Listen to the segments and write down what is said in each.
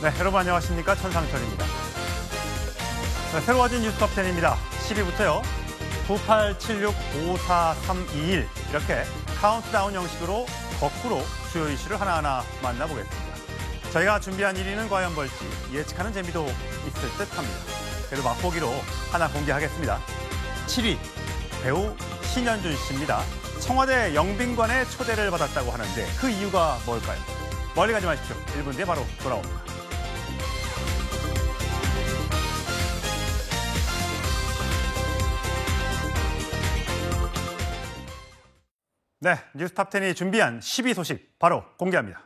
네, 여러분 안녕하십니까? 천상철입니다. 네, 새로워진 뉴스톱10입니다. 10위부터요. 9876-54321 이렇게 카운트다운 형식으로 거꾸로 주요 이슈를 하나하나 만나보겠습니다. 저희가 준비한 1위는 과연 뭘지 예측하는 재미도 있을 듯합니다. 그래도 맛보기로 하나 공개하겠습니다. 7위 배우 신현준 씨입니다. 청와대 영빈관의 초대를 받았다고 하는데 그 이유가 뭘까요? 멀리 가지 마십시오. 1분 뒤에 바로 돌아옵니다. 네, 뉴스톱10이 준비한 10위 소식 바로 공개합니다.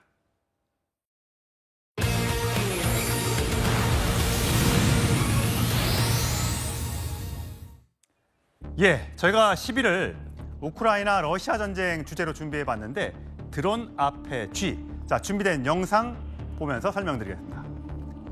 예, 저희가 10위를 우크라이나 러시아 전쟁 주제로 준비해봤는데 드론 앞에 G. 자, 준비된 영상 보면서 설명드리겠습니다.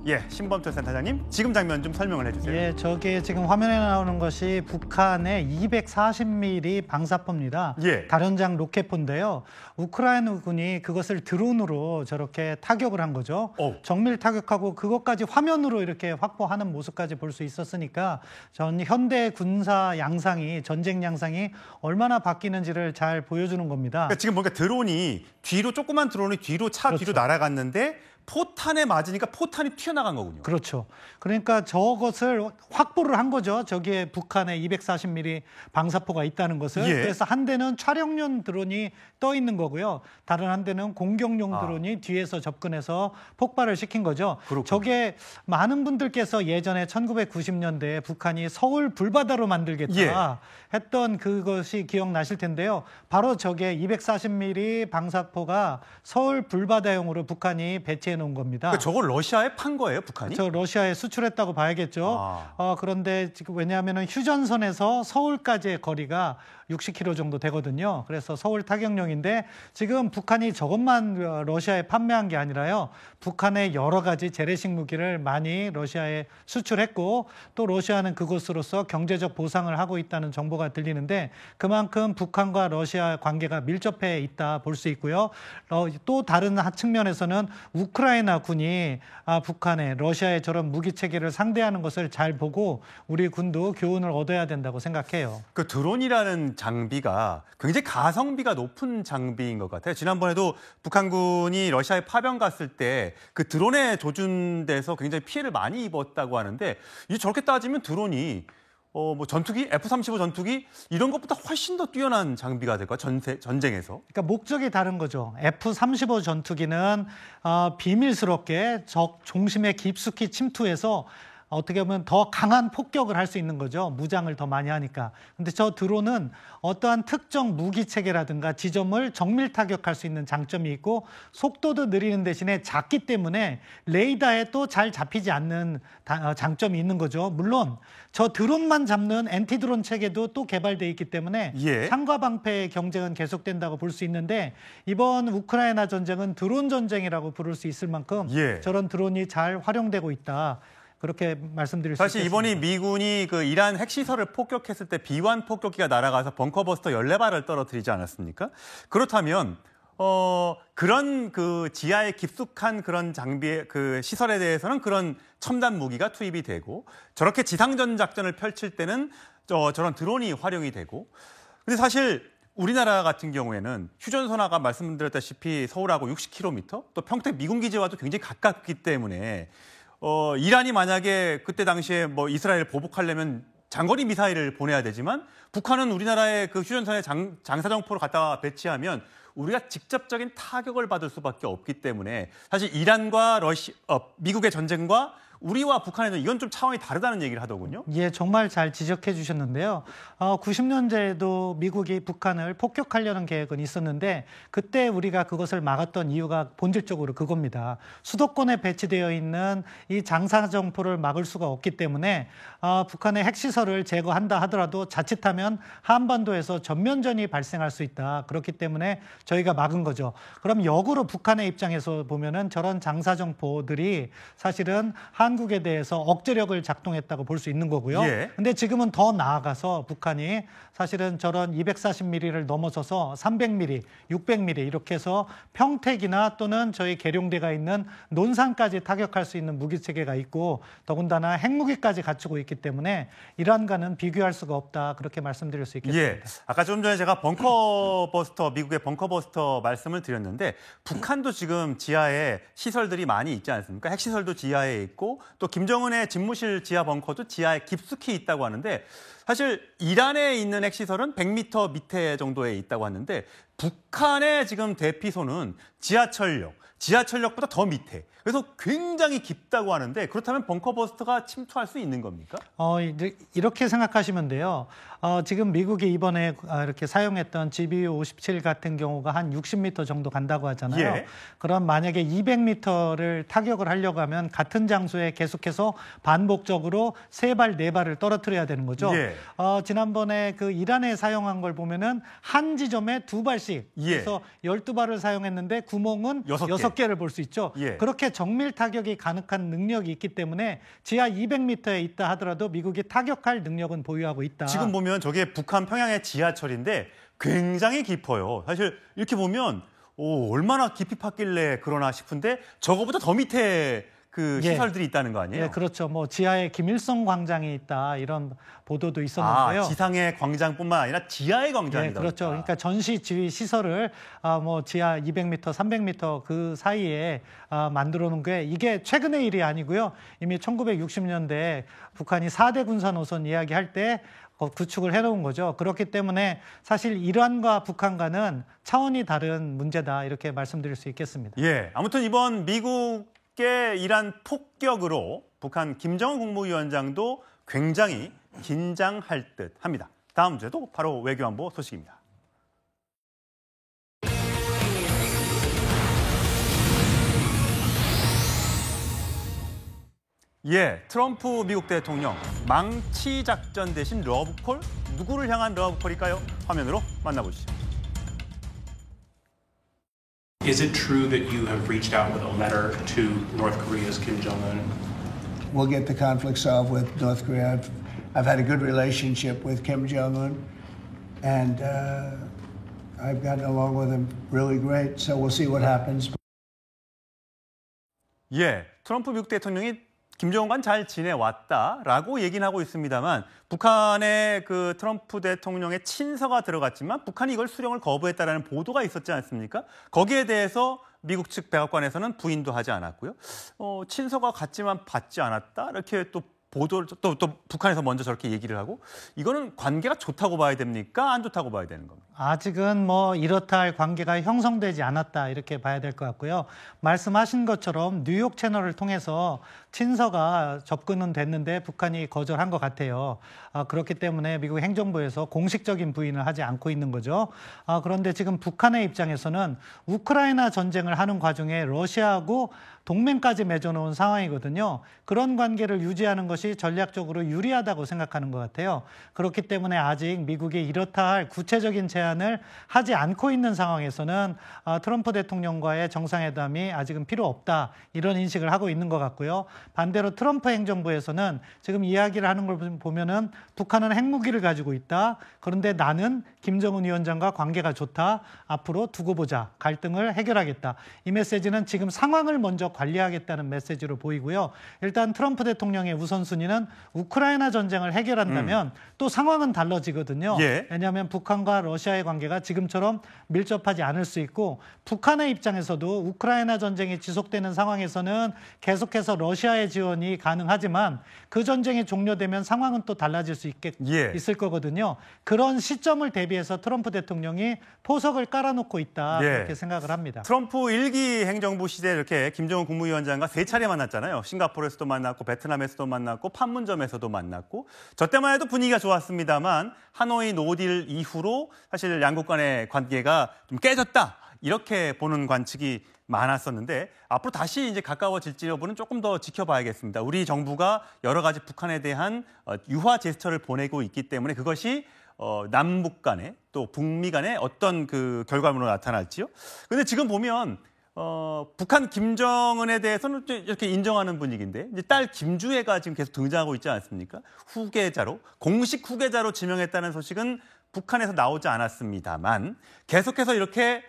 예, 신범철 센터장님, 지금 장면 좀 설명을 해주세요. 예, 저게 지금 화면에 나오는 것이 북한의 240mm 방사포입니다. 예. 다련장 로켓포인데요. 우크라이나군이 그것을 드론으로 저렇게 타격을 한 거죠. 정밀 타격하고 그것까지 화면으로 이렇게 확보하는 모습까지 볼 수 있었으니까 전 현대 군사 양상이, 전쟁 양상이 얼마나 바뀌는지를 잘 보여주는 겁니다. 그러니까 지금 보니까 드론이 뒤로, 조그만 드론이 뒤로 그렇죠. 뒤로 날아갔는데 포탄에 맞으니까 포탄이 튀어나간 거군요. 그렇죠. 그러니까 저것을 확보를 한 거죠. 저기에 북한의 240mm 방사포가 있다는 것을. 예. 그래서 한 대는 촬영용 드론이 떠 있는 거고요. 다른 한 대는 공격용 드론이 뒤에서 접근해서 폭발을 시킨 거죠. 그렇군요. 저게 많은 분들께서 예전에 1990년대에 북한이 서울 불바다로 만들겠다 예. 했던 그것이 기억나실 텐데요. 바로 저게 240mm 방사포가 서울 불바다용으로 북한이 배치해 놓은 겁니다. 그러니까 저걸 러시아에 판 거예요, 북한이? 저 러시아에 수출했다고 봐야겠죠. 그런데 지금 왜냐하면 휴전선에서 서울까지의 거리가 60km 정도 되거든요. 그래서 서울 타격용인데 지금 북한이 저것만 러시아에 판매한 게 아니라요. 북한의 여러 가지 재래식 무기를 많이 러시아에 수출했고 또 러시아는 그것으로서 경제적 보상을 하고 있다는 정보가 들리는데 그만큼 북한과 러시아 관계가 밀접해 있다 볼 수 있고요. 또 다른 측면에서는 우크라이나 군이 북한의 러시아의 저런 무기 체계를 상대하는 것을 잘 보고 우리 군도 교훈을 얻어야 된다고 생각해요. 그 드론이라는 장비가 굉장히 가성비가 높은 장비인 것 같아요. 지난번에도 북한군이 러시아에 파병 갔을 때 그 드론에 조준돼서 굉장히 피해를 많이 입었다고 하는데 이 저렇게 따지면 드론이 뭐 전투기, F-35 전투기 이런 것보다 훨씬 더 뛰어난 장비가 될까 전쟁에서? 그러니까 목적이 다른 거죠. F-35 전투기는 비밀스럽게 적 중심에 깊숙이 침투해서 어떻게 보면 더 강한 폭격을 할 수 있는 거죠. 무장을 더 많이 하니까. 근데 저 드론은 어떠한 특정 무기 체계라든가 지점을 정밀 타격할 수 있는 장점이 있고 속도도 느리는 대신에 작기 때문에 레이더에 또 잘 잡히지 않는 장점이 있는 거죠. 물론 저 드론만 잡는 엔티드론 체계도 또 개발돼 있기 때문에 창과 방패의 경쟁은 계속된다고 볼 수 있는데 이번 우크라이나 전쟁은 드론 전쟁이라고 부를 수 있을 만큼 저런 드론이 잘 활용되고 있다. 그렇게 말씀드릴 수 있습니다. 사실 이번에 미군이 그 이란 핵시설을 폭격했을 때 B-1 폭격기가 날아가서 벙커버스터 14발을 떨어뜨리지 않았습니까? 그렇다면 그런 그 지하에 깊숙한 그런 장비의 그 시설에 대해서는 그런 첨단 무기가 투입이 되고 저렇게 지상전 작전을 펼칠 때는 저런 드론이 활용이 되고 근데 사실 우리나라 같은 경우에는 휴전선 아까 말씀드렸다시피 서울하고 60km 또 평택 미군 기지와도 굉장히 가깝기 때문에 이란이 만약에 그때 당시에 뭐 이스라엘을 보복하려면 장거리 미사일을 보내야 되지만 북한은 우리나라의 그 휴전선에 장사정포를 갖다 배치하면 우리가 직접적인 타격을 받을 수밖에 없기 때문에 사실 이란과 미국의 전쟁과 우리와 북한에는 이건 좀 차원이 다르다는 얘기를 하더군요. 예, 정말 잘 지적해 주셨는데요. 90년대에도 미국이 북한을 폭격하려는 계획은 있었는데 그때 우리가 그것을 막았던 이유가 본질적으로 그겁니다. 수도권에 배치되어 있는 이 장사정포를 막을 수가 없기 때문에 북한의 핵시설을 제거한다 하더라도 자칫하면 한반도에서 전면전이 발생할 수 있다. 그렇기 때문에 저희가 막은 거죠. 그럼 역으로 북한의 입장에서 보면은 저런 장사정포들이 사실은 한 한국에 대해서 억제력을 작동했다고 볼 수 있는 거고요. 예. 근데 지금은 더 나아가서 북한이 사실은 저런 240mm를 넘어서서 300mm, 600mm 이렇게 해서 평택이나 또는 저희 계룡대가 있는 논산까지 타격할 수 있는 무기 체계가 있고 더군다나 핵무기까지 갖추고 있기 때문에 이란과는 비교할 수가 없다 그렇게 말씀드릴 수 있겠습니다. 예. 아까 좀 전에 제가 미국의 벙커버스터 말씀을 드렸는데 북한도 지금 지하에 시설들이 많이 있지 않습니까? 핵시설도 지하에 있고 또 김정은의 집무실 지하 벙커도 지하에 깊숙이 있다고 하는데 사실 이란에 있는 핵시설은 100m 밑에 정도에 있다고 하는데 북한의 지금 대피소는 지하철역보다 더 밑에. 그래서 굉장히 깊다고 하는데 그렇다면 벙커버스터가 침투할 수 있는 겁니까? 이렇게 생각하시면 돼요. 지금 미국이 이번에 이렇게 사용했던 GBU-57 같은 경우가 한 60m 정도 간다고 하잖아요. 예. 그럼 만약에 200m를 타격을 하려고 하면 같은 장소에 계속해서 반복적으로 3발, 4발을 떨어뜨려야 되는 거죠. 예. 지난번에 그 이란에 사용한 걸 보면은 한 지점에 2발씩. 예. 그래서 12발을 사용했는데 구멍은 6개를 볼 수 있죠. 예. 그렇게 정밀 타격이 가능한 능력이 있기 때문에 지하 200m에 있다 하더라도 미국이 타격할 능력은 보유하고 있다. 지금 보면 저게 북한 평양의 지하철인데 굉장히 깊어요. 사실 이렇게 보면 얼마나 깊이 팠길래 그러나 싶은데 저거보다 더 밑에 그 시설들이 있다는 거 아니에요? 예, 그렇죠. 뭐 지하에 김일성 광장이 있다 이런 보도도 있었는데요. 지상의 광장뿐만 아니라 지하의 광장이다. 예, 그렇죠. 그러니까 전시 지휘 시설을 뭐 지하 200m, 300m 그 사이에 만들어 놓은 게 이게 최근의 일이 아니고요. 이미 1960년대 북한이 4대 군사 노선 이야기할 때 구축을 해놓은 거죠. 그렇기 때문에 사실 이란과 북한과는 차원이 다른 문제다 이렇게 말씀드릴 수 있겠습니다. 예, 아무튼 이번 미국의 이란 폭격으로 북한 김정은 국무위원장도 굉장히 긴장할 듯 합니다. 다음 주에도 바로 외교안보 소식입니다. 예, 트럼프 미국 대통령 망치 작전 대신 러브콜? 누구를 향한 러브콜일까요? 화면으로 만나보시죠. Is it true that you have reached out with a letter to North Korea's Kim Jong-un? We'll get the conflict solved with North Korea. I've had a good relationship with Kim Jong-un, and I've gotten along with him really great, so we'll see what happens. 예, 트럼프 미국 대통령이 김정은과 잘 지내왔다라고 얘기는 하고 있습니다만 북한의 그 트럼프 대통령의 친서가 들어갔지만 북한이 이걸 수령을 거부했다라는 보도가 있었지 않습니까? 거기에 대해서 미국 측 백악관에서는 부인도 하지 않았고요. 친서가 갔지만 받지 않았다 이렇게 또 보도를 또 북한에서 먼저 저렇게 얘기를 하고 이거는 관계가 좋다고 봐야 됩니까? 안 좋다고 봐야 되는 겁니까? 아직은 뭐 이렇다 할 관계가 형성되지 않았다 이렇게 봐야 될 것 같고요. 말씀하신 것처럼 뉴욕 채널을 통해서 친서가 접근은 됐는데 북한이 거절한 것 같아요. 그렇기 때문에 미국 행정부에서 공식적인 부인을 하지 않고 있는 거죠. 그런데 지금 북한의 입장에서는 우크라이나 전쟁을 하는 과정에 러시아하고 동맹까지 맺어놓은 상황이거든요. 그런 관계를 유지하는 것이 전략적으로 유리하다고 생각하는 것 같아요. 그렇기 때문에 아직 미국이 이렇다 할 구체적인 제안을 하지 않고 있는 상황에서는 트럼프 대통령과의 정상회담이 아직은 필요 없다 이런 인식을 하고 있는 것 같고요. 반대로 트럼프 행정부에서는 지금 이야기를 하는 걸 보면은 북한은 핵무기를 가지고 있다. 그런데 나는 김정은 위원장과 관계가 좋다. 앞으로 두고 보자. 갈등을 해결하겠다. 이 메시지는 지금 상황을 먼저 관리하겠다는 메시지로 보이고요. 일단 트럼프 대통령의 우선순위는 우크라이나 전쟁을 해결한다면 또 상황은 달라지거든요. 예. 왜냐하면 북한과 러시아의 관계가 지금처럼 밀접하지 않을 수 있고 북한의 입장에서도 우크라이나 전쟁이 지속되는 상황에서는 계속해서 러시아의 지원이 가능하지만 그 전쟁이 종료되면 상황은 또 달라질 수 있을 거거든요. 그런 시점을 대비해서 트럼프 대통령이 포석을 깔아놓고 있다 그렇게 생각을 합니다. 트럼프 1기 행정부 시대에 이렇게 김정은 국무위원장과 3차례 만났잖아요. 싱가포르에서도 만났고 베트남에서도 만났고 판문점에서도 만났고 저 때만 해도 분위기가 좋았습니다만 하노이 노딜 이후로 사실 양국 간의 관계가 좀 깨졌다 이렇게 보는 관측이 많았었는데 앞으로 다시 이제 가까워질지 여부는 조금 더 지켜봐야겠습니다. 우리 정부가 여러 가지 북한에 대한 유화 제스처를 보내고 있기 때문에 그것이 남북 간에 또 북미 간에 어떤 그 결과물로 나타날지요. 그런데 지금 보면 북한 김정은에 대해서는 이렇게 인정하는 분위기인데 이제 딸 김주애가 지금 계속 등장하고 있지 않습니까? 후계자로 공식 후계자로 지명했다는 소식은 북한에서 나오지 않았습니다만 계속해서 이렇게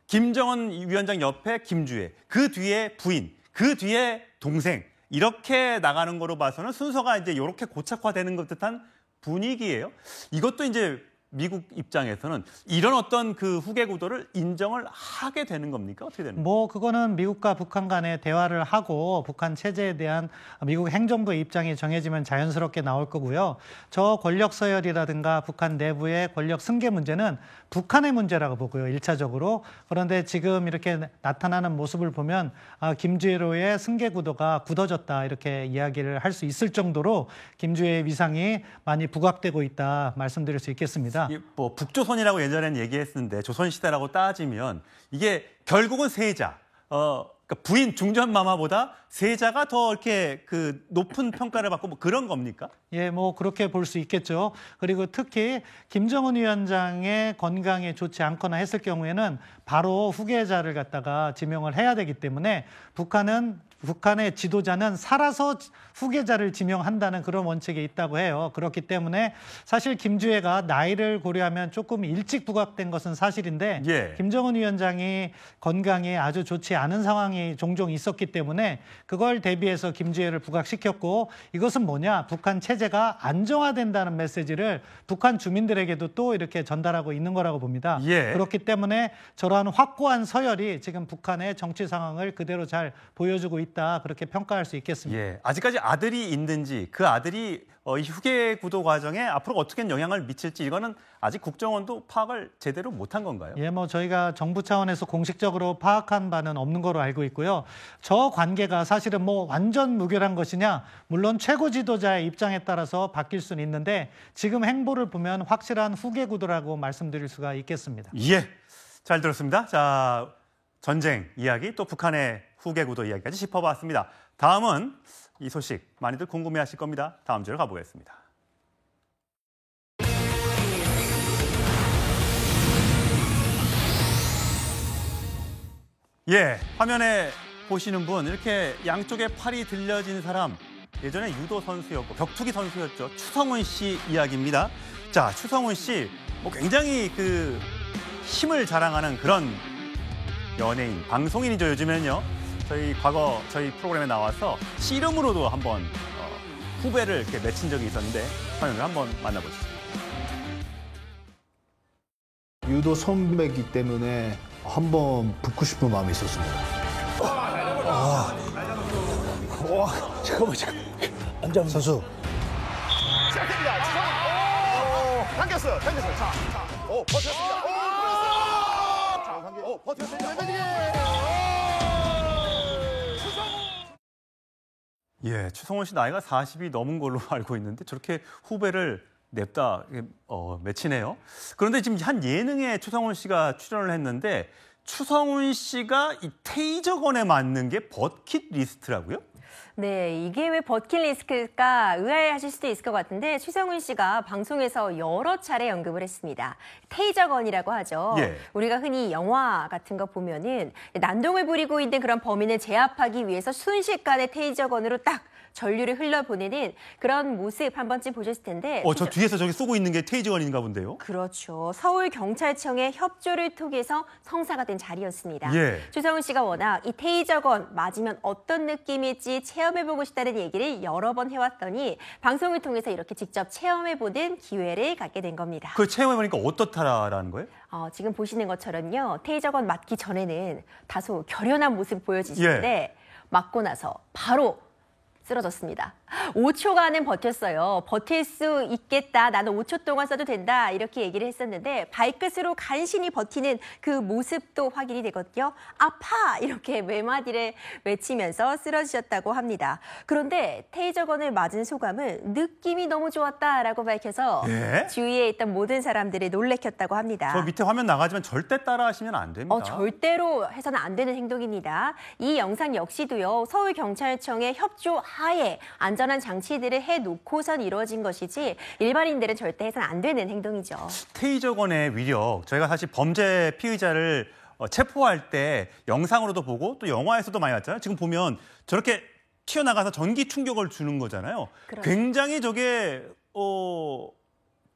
김정은 위원장 옆에 김주애, 그 뒤에 부인, 그 뒤에 동생 이렇게 나가는 거로 봐서는 순서가 이제 이렇게 고착화되는 것 듯한 분위기예요. 이것도 이제 미국 입장에서는 이런 어떤 그 후계 구도를 인정을 하게 되는 겁니까? 어떻게 되는 겁니까? 그거는 미국과 북한 간에 대화를 하고 북한 체제에 대한 미국 행정부의 입장이 정해지면 자연스럽게 나올 거고요. 저 권력 서열이라든가 북한 내부의 권력 승계 문제는 북한의 문제라고 보고요, 1차적으로. 그런데 지금 이렇게 나타나는 모습을 보면 김주애로의 승계 구도가 굳어졌다 이렇게 이야기를 할 수 있을 정도로 김주애의 위상이 많이 부각되고 있다 말씀드릴 수 있겠습니다. 뭐 북조선이라고 예전에는 얘기했는데 조선시대라고 따지면 이게 결국은 세자, 그러니까 부인 중전마마보다 세자가 더 이렇게 그 높은 평가를 받고 뭐 그런 겁니까? 예, 그렇게 볼 수 있겠죠. 그리고 특히 김정은 위원장의 건강에 좋지 않거나 했을 경우에는 바로 후계자를 갖다가 지명을 해야 되기 때문에 북한의 지도자는 살아서 후계자를 지명한다는 그런 원칙이 있다고 해요. 그렇기 때문에 사실 김주애가 나이를 고려하면 조금 일찍 부각된 것은 사실인데 예. 김정은 위원장이 건강이 아주 좋지 않은 상황이 종종 있었기 때문에 그걸 대비해서 김주애를 부각시켰고 이것은 뭐냐? 북한 체제가 안정화된다는 메시지를 북한 주민들에게도 또 이렇게 전달하고 있는 거라고 봅니다. 예. 그렇기 때문에 저러한 확고한 서열이 지금 북한의 정치 상황을 그대로 잘 보여주고 있다. 그렇게 평가할 수 있겠습니다. 예, 아직까지 아들이 있는지 그 아들이 이 후계 구도 과정에 앞으로 어떻게 영향을 미칠지 이거는 아직 국정원도 파악을 제대로 못한 건가요? 예, 저희가 정부 차원에서 공식적으로 파악한 바는 없는 거로 알고 있고요. 저 관계가 사실은 완전 무결한 것이냐? 물론 최고 지도자의 입장에 따라서 바뀔 수는 있는데 지금 행보를 보면 확실한 후계 구도라고 말씀드릴 수가 있겠습니다. 예, 잘 들었습니다. 자, 전쟁 이야기 또 북한의 후계 구도 이야기까지 짚어봤습니다. 다음은 이 소식 많이들 궁금해하실 겁니다. 다음 주로 가보겠습니다. 예, 화면에 보시는 분 이렇게 양쪽에 팔이 들려진 사람 예전에 유도 선수였고 격투기 선수였죠. 추성훈 씨 이야기입니다. 자, 추성훈 씨 굉장히 그 힘을 자랑하는 그런 연예인, 방송인이죠. 요즘에는요. 과거 저희 프로그램에 나와서 씨름으로도 한번 후배를 이렇게 맺힌 적이 있었는데 화면을 한번 만나보시죠. 유도 선배이기 때문에 한번 붙고 싶은 마음이 있었습니다. 잠깐만. 안장 선수. 시작됩니다. 당겼어요. 자, 버텼습니다. 버텼습니다. 예, 추성훈 씨 나이가 40이 넘은 걸로 알고 있는데 저렇게 후배를 냅다 맺히네요. 그런데 지금 한 예능에 추성훈 씨가 출연을 했는데 추성훈 씨가 이 테이저건에 맞는 게 버킷리스트라고요? 네, 이게 왜 버킷리스트일까 의아해하실 수도 있을 것 같은데 추성훈 씨가 방송에서 여러 차례 언급을 했습니다. 테이저건이라고 하죠. 예. 우리가 흔히 영화 같은 거 보면은 난동을 부리고 있는 그런 범인을 제압하기 위해서 순식간에 테이저건으로 딱 전류를 흘려보내는 그런 모습 한 번쯤 보셨을 텐데. 저 뒤에서 저기 쏘고 있는 게 테이저건인가 본데요? 그렇죠. 서울경찰청의 협조를 통해서 성사가 된 자리였습니다. 예. 추성훈 씨가 워낙 이 테이저건 맞으면 어떤 느낌일지 체험해보고 싶다는 얘기를 여러 번 해왔더니 방송을 통해서 이렇게 직접 체험해보는 기회를 갖게 된 겁니다. 그 체험해보니까 어떻다라는 거예요? 지금 보시는 것처럼요. 테이저건 맞기 전에는 다소 결연한 모습 보여지시는데 맞고 나서 바로 쓰러졌습니다. 5초간은 버텼어요. 버틸 수 있겠다. 나는 5초 동안 써도 된다. 이렇게 얘기를 했었는데 발끝으로 간신히 버티는 그 모습도 확인이 되거든요. 아파! 이렇게 매마디를 외치면서 쓰러지셨다고 합니다. 그런데 테이저건을 맞은 소감은 느낌이 너무 좋았다라고 밝혀서 예? 주위에 있던 모든 사람들을 놀래켰다고 합니다. 저 밑에 화면 나가지만 절대 따라하시면 안 됩니다. 절대로 해서는 안 되는 행동입니다. 이 영상 역시도요. 서울경찰청의 협조 하에 안전한 장치들을 해놓고선 이루어진 것이지 일반인들은 절대 해서는 안 되는 행동이죠. 테이저건의 위력, 저희가 사실 범죄 피의자를 체포할 때 영상으로도 보고 또 영화에서도 많이 봤잖아요. 지금 보면 저렇게 튀어나가서 전기 충격을 주는 거잖아요. 그렇죠. 굉장히 저게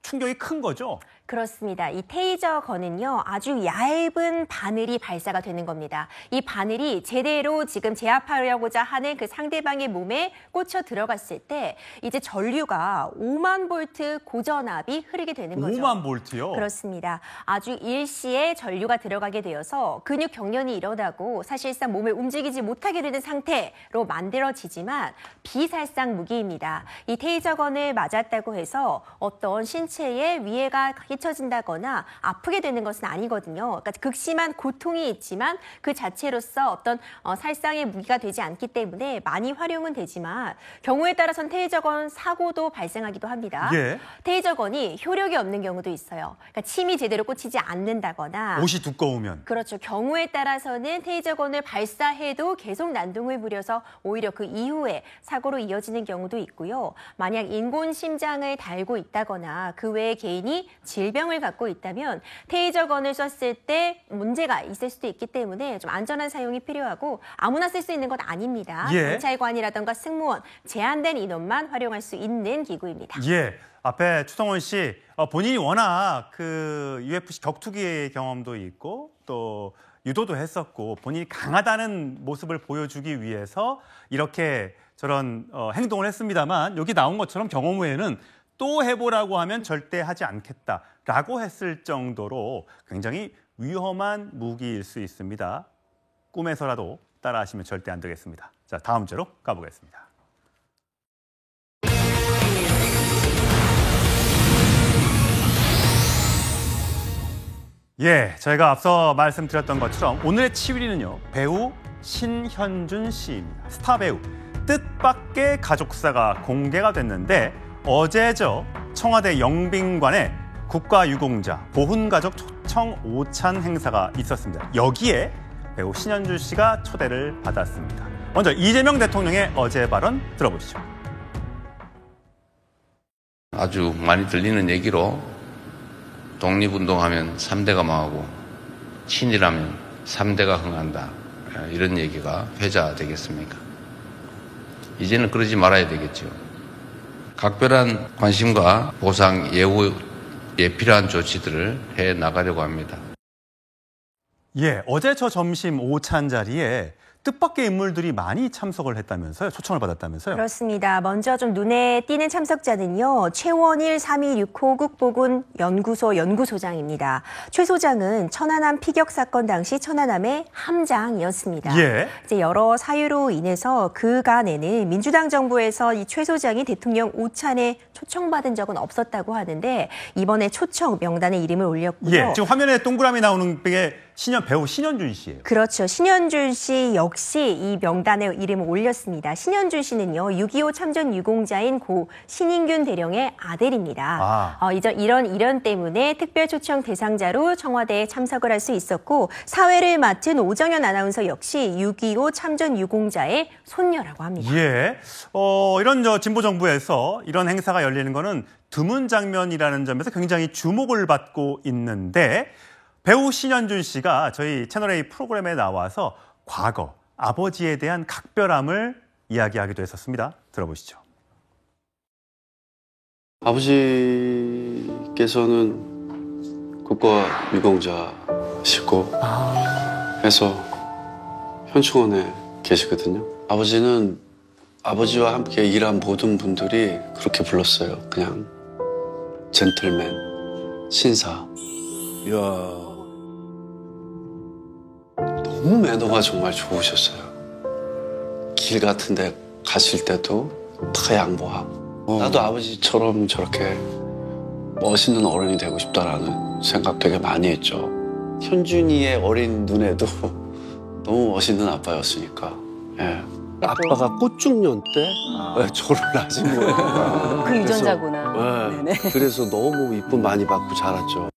충격이 큰 거죠. 그렇습니다. 이 테이저 건은요, 아주 얇은 바늘이 발사가 되는 겁니다. 이 바늘이 제대로 지금 제압하려고자 하는 그 상대방의 몸에 꽂혀 들어갔을 때 이제 전류가 5만 볼트 고전압이 흐르게 되는 거죠. 5만 볼트요? 그렇습니다. 아주 일시에 전류가 들어가게 되어서 근육 경련이 일어나고 사실상 몸을 움직이지 못하게 되는 상태로 만들어지지만 비살상 무기입니다. 이 테이저건을 맞았다고 해서 어떤 신체에 위해가 잊혀진다거나 아프게 되는 것은 아니거든요. 그러니까 극심한 고통이 있지만 그 자체로서 어떤 살상의 무기가 되지 않기 때문에 많이 활용은 되지만 경우에 따라서는 테이저건 사고도 발생하기도 합니다. 예. 테이저건이 효력이 없는 경우도 있어요. 그러니까 침이 제대로 꽂히지 않는다거나 옷이 두꺼우면. 그렇죠. 경우에 따라서는 테이저건을 발사해도 계속 난동을 부려서 오히려 그 이후에 사고로 이어지는 경우도 있고요. 만약 인공 심장을 달고 있다거나 그 외에 개인이 질병을 갖고 있다면 테이저건을 썼을 때 문제가 있을 수도 있기 때문에 좀 안전한 사용이 필요하고 아무나 쓸 수 있는 건 아닙니다. 예. 경찰관이라든가 승무원, 제한된 인원만 활용할 수 있는 기구입니다. 예. 앞에 추성원 씨 본인이 워낙 그 UFC 격투기 경험도 있고 또 유도도 했었고 본인이 강하다는 모습을 보여주기 위해서 이렇게 저런 행동을 했습니다만 여기 나온 것처럼 경험 후에는 또 해보라고 하면 절대 하지 않겠다라고 했을 정도로 굉장히 위험한 무기일 수 있습니다. 꿈에서라도 따라하시면 절대 안 되겠습니다. 자, 다음 주제로 가보겠습니다. 예, 저희가 앞서 말씀드렸던 것처럼 오늘의 치위리는요, 배우 신현준 씨입니다. 스타 배우 뜻밖의 가족사가 공개가 됐는데 어제죠, 청와대 영빈관에 국가유공자 보훈가족 초청 오찬 행사가 있었습니다. 여기에 배우 신현준 씨가 초대를 받았습니다. 먼저 이재명 대통령의 어제 발언 들어보시죠. 아주 많이 들리는 얘기로 독립운동하면 3대가 망하고 친일하면 3대가 흥한다, 이런 얘기가 회자되겠습니까? 이제는 그러지 말아야 되겠죠. 각별한 관심과 보상, 예우에 필요한 조치들을 해 나가려고 합니다. 예, 어제 저 점심 오찬 자리에 뜻밖의 인물들이 많이 참석을 했다면서요? 초청을 받았다면서요? 그렇습니다. 먼저 좀 눈에 띄는 참석자는요, 최원일 3.16호 국보군 연구소 연구소장입니다. 최 소장은 천안함 피격 사건 당시 천안함의 함장이었습니다. 예. 이제 여러 사유로 인해서 그간에는 민주당 정부에서 이 최 소장이 대통령 오찬에 초청받은 적은 없었다고 하는데 이번에 초청 명단에 이름을 올렸고요. 예, 지금 화면에 동그라미 나오는 게 배우 신현준 씨예요. 그렇죠. 신현준 씨 역시 이 명단에 이름을 올렸습니다. 신현준 씨는요, 6.25 참전 유공자인 고 신인균 대령의 아들입니다. 이런 때문에 특별 초청 대상자로 청와대에 참석을 할 수 있었고 사회를 맡은 오정현 아나운서 역시 6.25 참전 유공자의 손녀라고 합니다. 예, 이런 진보 정부에서 이런 행사가 열리는 거는 드문 장면이라는 점에서 굉장히 주목을 받고 있는데 배우 신현준 씨가 저희 채널A 프로그램에 나와서 과거 아버지에 대한 각별함을 이야기하기도 했었습니다. 들어보시죠. 아버지께서는 국가유공자시고 해서 현충원에 계시거든요. 아버지는 아버지와 함께 일한 모든 분들이 그렇게 불렀어요. 그냥 젠틀맨, 신사. 이야. 너무 매너가 정말 좋으셨어요. 길 같은 데 가실 때도 다 양보하고. 나도 아버지처럼 저렇게 멋있는 어른이 되고 싶다라는 생각 되게 많이 했죠. 현준이의 어린 눈에도 너무 멋있는 아빠였으니까. 예. 아빠가 꽃중년 때 저를 낳으신 거예요. 그 유전자구나. 그래서, 그래서 너무 이쁨 많이 받고 자랐죠.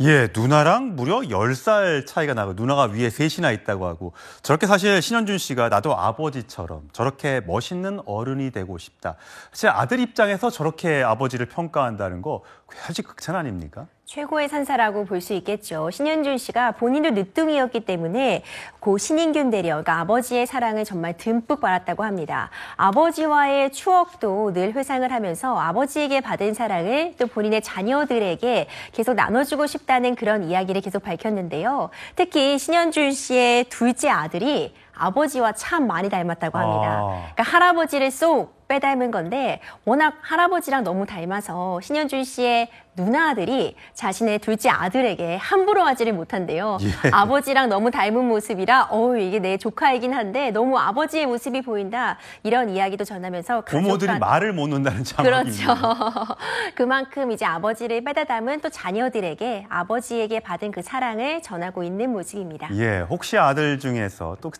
예, 누나랑 무려 10살 차이가 나고 누나가 위에 셋이나 있다고 하고 저렇게 사실 신현준 씨가 나도 아버지처럼 저렇게 멋있는 어른이 되고 싶다. 사실 아들 입장에서 저렇게 아버지를 평가한다는 거 사실 극찬 아닙니까? 최고의 산사라고 볼 수 있겠죠. 신현준 씨가 본인도 늦둥이였기 때문에 고 신인균 대령, 그러니까 아버지의 사랑을 정말 듬뿍 받았다고 합니다. 아버지와의 추억도 늘 회상을 하면서 아버지에게 받은 사랑을 또 본인의 자녀들에게 계속 나눠주고 싶다는 그런 이야기를 계속 밝혔는데요. 특히 신현준 씨의 둘째 아들이 아버지와 참 많이 닮았다고 합니다. 그러니까 할아버지를 쏙 빼닮은 건데 워낙 할아버지랑 너무 닮아서 신현준 씨의 누나들이 자신의 둘째 아들에게 함부로 하지를 못한대요. 예. 아버지랑 너무 닮은 모습이라 이게 내 조카이긴 한데 너무 아버지의 모습이 보인다. 이런 이야기도 전하면서 부모들이 말을 못 놓는다는 그렇죠. 장면입니다. 그만큼 이제 아버지를 빼다 담은 또 자녀들에게 아버지에게 받은 그 사랑을 전하고 있는 모습입니다. 예, 혹시 아들 중에서 또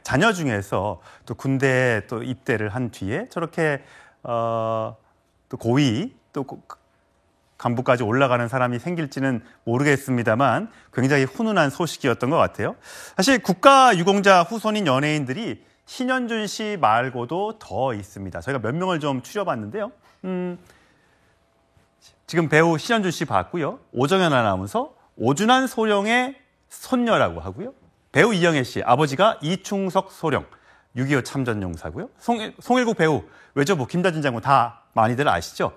자녀 중에서 또 군대에 또 입대를 한 뒤에 저렇게 또 고위 또 간부까지 올라가는 사람이 생길지는 모르겠습니다만 굉장히 훈훈한 소식이었던 것 같아요. 사실 국가유공자 후손인 연예인들이 신현준 씨 말고도 더 있습니다. 저희가 몇 명을 좀 추려봤는데요. 지금 배우 신현준 씨 봤고요. 오정현 아나운서, 오준환 소령의 손녀라고 하고요. 배우 이영애 씨, 아버지가 이충석 소령, 6.25 참전용사고요. 송일국 배우, 외조부 김다진 장군 다 많이들 아시죠?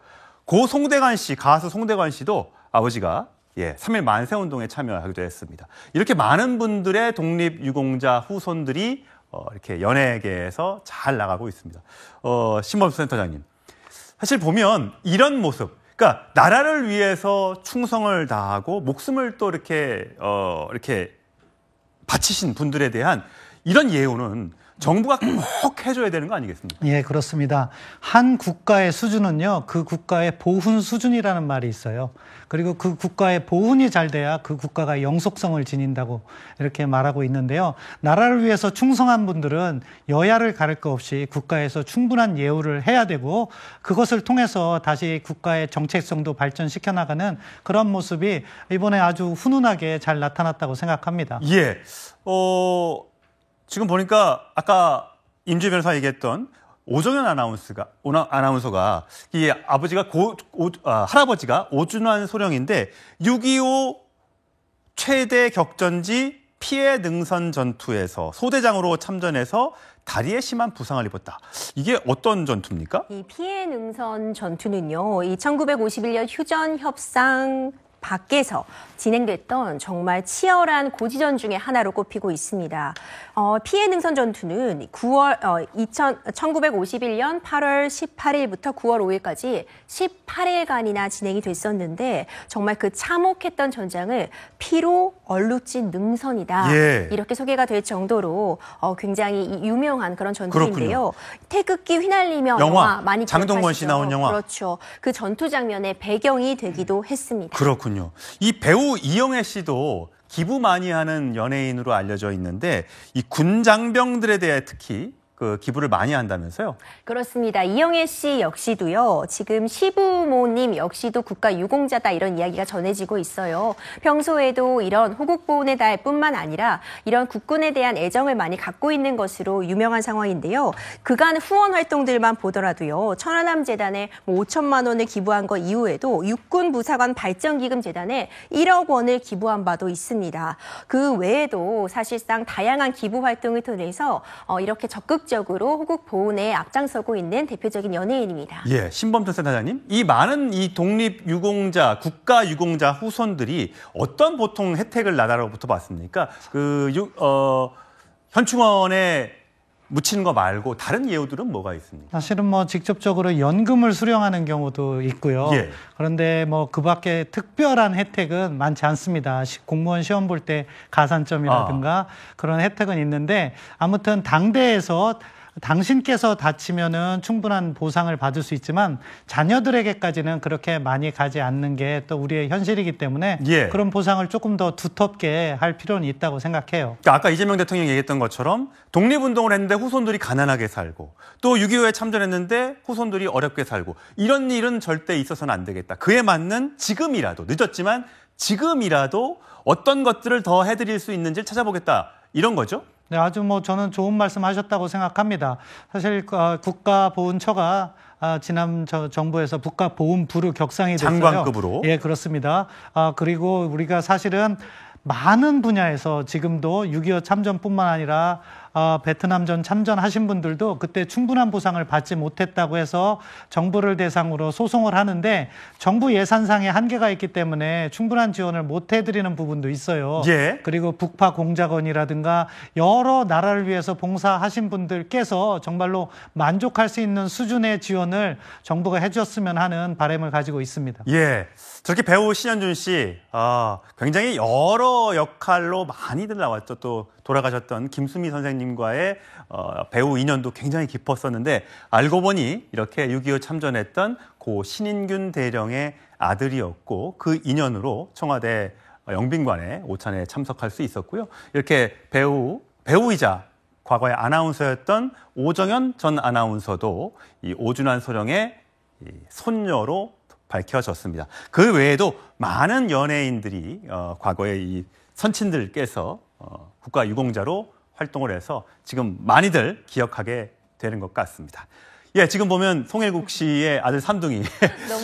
고 송대관 씨, 가수 송대관 씨도 아버지가 3.1 만세운동에 참여하기도 했습니다. 이렇게 많은 분들의 독립유공자 후손들이 이렇게 연예계에서 잘 나가고 있습니다. 신범수 센터장님, 사실 보면 이런 모습, 그러니까 나라를 위해서 충성을 다하고 목숨을 또 이렇게 바치신 분들에 대한 이런 예우는 정부가 꼭 해줘야 되는 거 아니겠습니까? 예, 그렇습니다. 한 국가의 수준은요, 그 국가의 보훈 수준이라는 말이 있어요. 그리고 그 국가의 보훈이 잘 돼야 그 국가가 영속성을 지닌다고 이렇게 말하고 있는데요. 나라를 위해서 충성한 분들은 여야를 가릴 것 없이 국가에서 충분한 예우를 해야 되고 그것을 통해서 다시 국가의 정체성도 발전시켜 나가는 그런 모습이 이번에 아주 훈훈하게 잘 나타났다고 생각합니다. 예, 지금 보니까 아까 임주 변호사 얘기했던 오정현 아나운서가 이 아버지가 할아버지가 오준환 소령인데 6.25 최대 격전지 피해 능선 전투에서 소대장으로 참전해서 다리에 심한 부상을 입었다. 이게 어떤 전투입니까? 이 피해 능선 전투는요, 이 1951년 휴전 협상 밖에서 진행됐던 정말 치열한 고지전 중에 하나로 꼽히고 있습니다. 피해 능선 전투는 1951년 8월 18일부터 9월 5일까지 18일간이나 진행이 됐었는데 정말 그 참혹했던 전장을 피로 얼룩진 능선이다. 예. 이렇게 소개가 될 정도로 굉장히 유명한 그런 전투인데요. 태극기 휘날리며 영화 많이 장동건 씨 나온 영화. 그렇죠. 그 전투 장면의 배경이 되기도 했습니다. 그렇군요. 이 배우 이영애 씨도 기부 많이 하는 연예인으로 알려져 있는데 이 군장병들에 대해 특히 그 기부를 많이 한다면서요? 그렇습니다. 이영애 씨 역시도요. 지금 시부모님 역시도 국가유공자다 이런 이야기가 전해지고 있어요. 평소에도 이런 호국보훈의 달뿐만 아니라 이런 국군에 대한 애정을 많이 갖고 있는 것으로 유명한 상황인데요. 그간 후원 활동들만 보더라도요. 천안함재단에 5천만 원을 기부한 것 이후에도 육군부사관 발전기금재단에 1억 원을 기부한 바도 있습니다. 그 외에도 사실상 다양한 기부 활동을 통해서 이렇게 적극적으로 호국 보훈에 앞장서고 있는 대표적인 연예인입니다. 예, 신범준 센터장님, 이 많은 이 독립유공자, 국가유공자 후손들이 어떤 보통 혜택을 나라로부터 받습니까? 현충원에 묻히는 거 말고 다른 예우들은 뭐가 있습니까? 사실은 뭐 직접적으로 연금을 수령하는 경우도 있고요. 예. 그런데 뭐 그 밖에 특별한 혜택은 많지 않습니다. 공무원 시험 볼 때 가산점이라든가 그런 혜택은 있는데 아무튼 당대에서 당신께서 다치면은 충분한 보상을 받을 수 있지만 자녀들에게까지는 그렇게 많이 가지 않는 게 또 우리의 현실이기 때문에 예. 그런 보상을 조금 더 두텁게 할 필요는 있다고 생각해요. 그러니까 아까 이재명 대통령이 얘기했던 것처럼 독립운동을 했는데 후손들이 가난하게 살고 또 6.25에 참전했는데 후손들이 어렵게 살고 이런 일은 절대 있어서는 안 되겠다. 그에 맞는 지금이라도 늦었지만 지금이라도 어떤 것들을 더 해드릴 수 있는지를 찾아보겠다. 이런 거죠? 네, 아주 저는 좋은 말씀하셨다고 생각합니다. 사실 국가보훈처가 지난 정부에서 국가보훈부로 격상이 됐어요. 장관급으로. 예, 그렇습니다. 그리고 우리가 사실은 많은 분야에서 지금도 6.25 참전뿐만 아니라 베트남전 참전하신 분들도 그때 충분한 보상을 받지 못했다고 해서 정부를 대상으로 소송을 하는데 정부 예산상의 한계가 있기 때문에 충분한 지원을 못 해드리는 부분도 있어요. 예. 그리고 북파 공작원이라든가 여러 나라를 위해서 봉사하신 분들께서 정말로 만족할 수 있는 수준의 지원을 정부가 해줬으면 하는 바람을 가지고 있습니다. 예, 저렇게 배우 신현준 씨 굉장히 여러 역할로 많이들 나왔죠. 또 돌아가셨던 김수미 선생님과의 배우 인연도 굉장히 깊었었는데 알고 보니 이렇게 6.25 참전했던 고 신인균 대령의 아들이었고 그 인연으로 청와대 영빈관에 오찬에 참석할 수 있었고요. 이렇게 배우이자 과거에 아나운서였던 오정연 전 아나운서도 이 오준환 소령의 손녀로 밝혀졌습니다. 그 외에도 많은 연예인들이 과거에 이 선친들께서 국가유공자로 활동을 해서 지금 많이들 기억하게 되는 것 같습니다. 예, 지금 보면 송일국 씨의 아들 삼둥이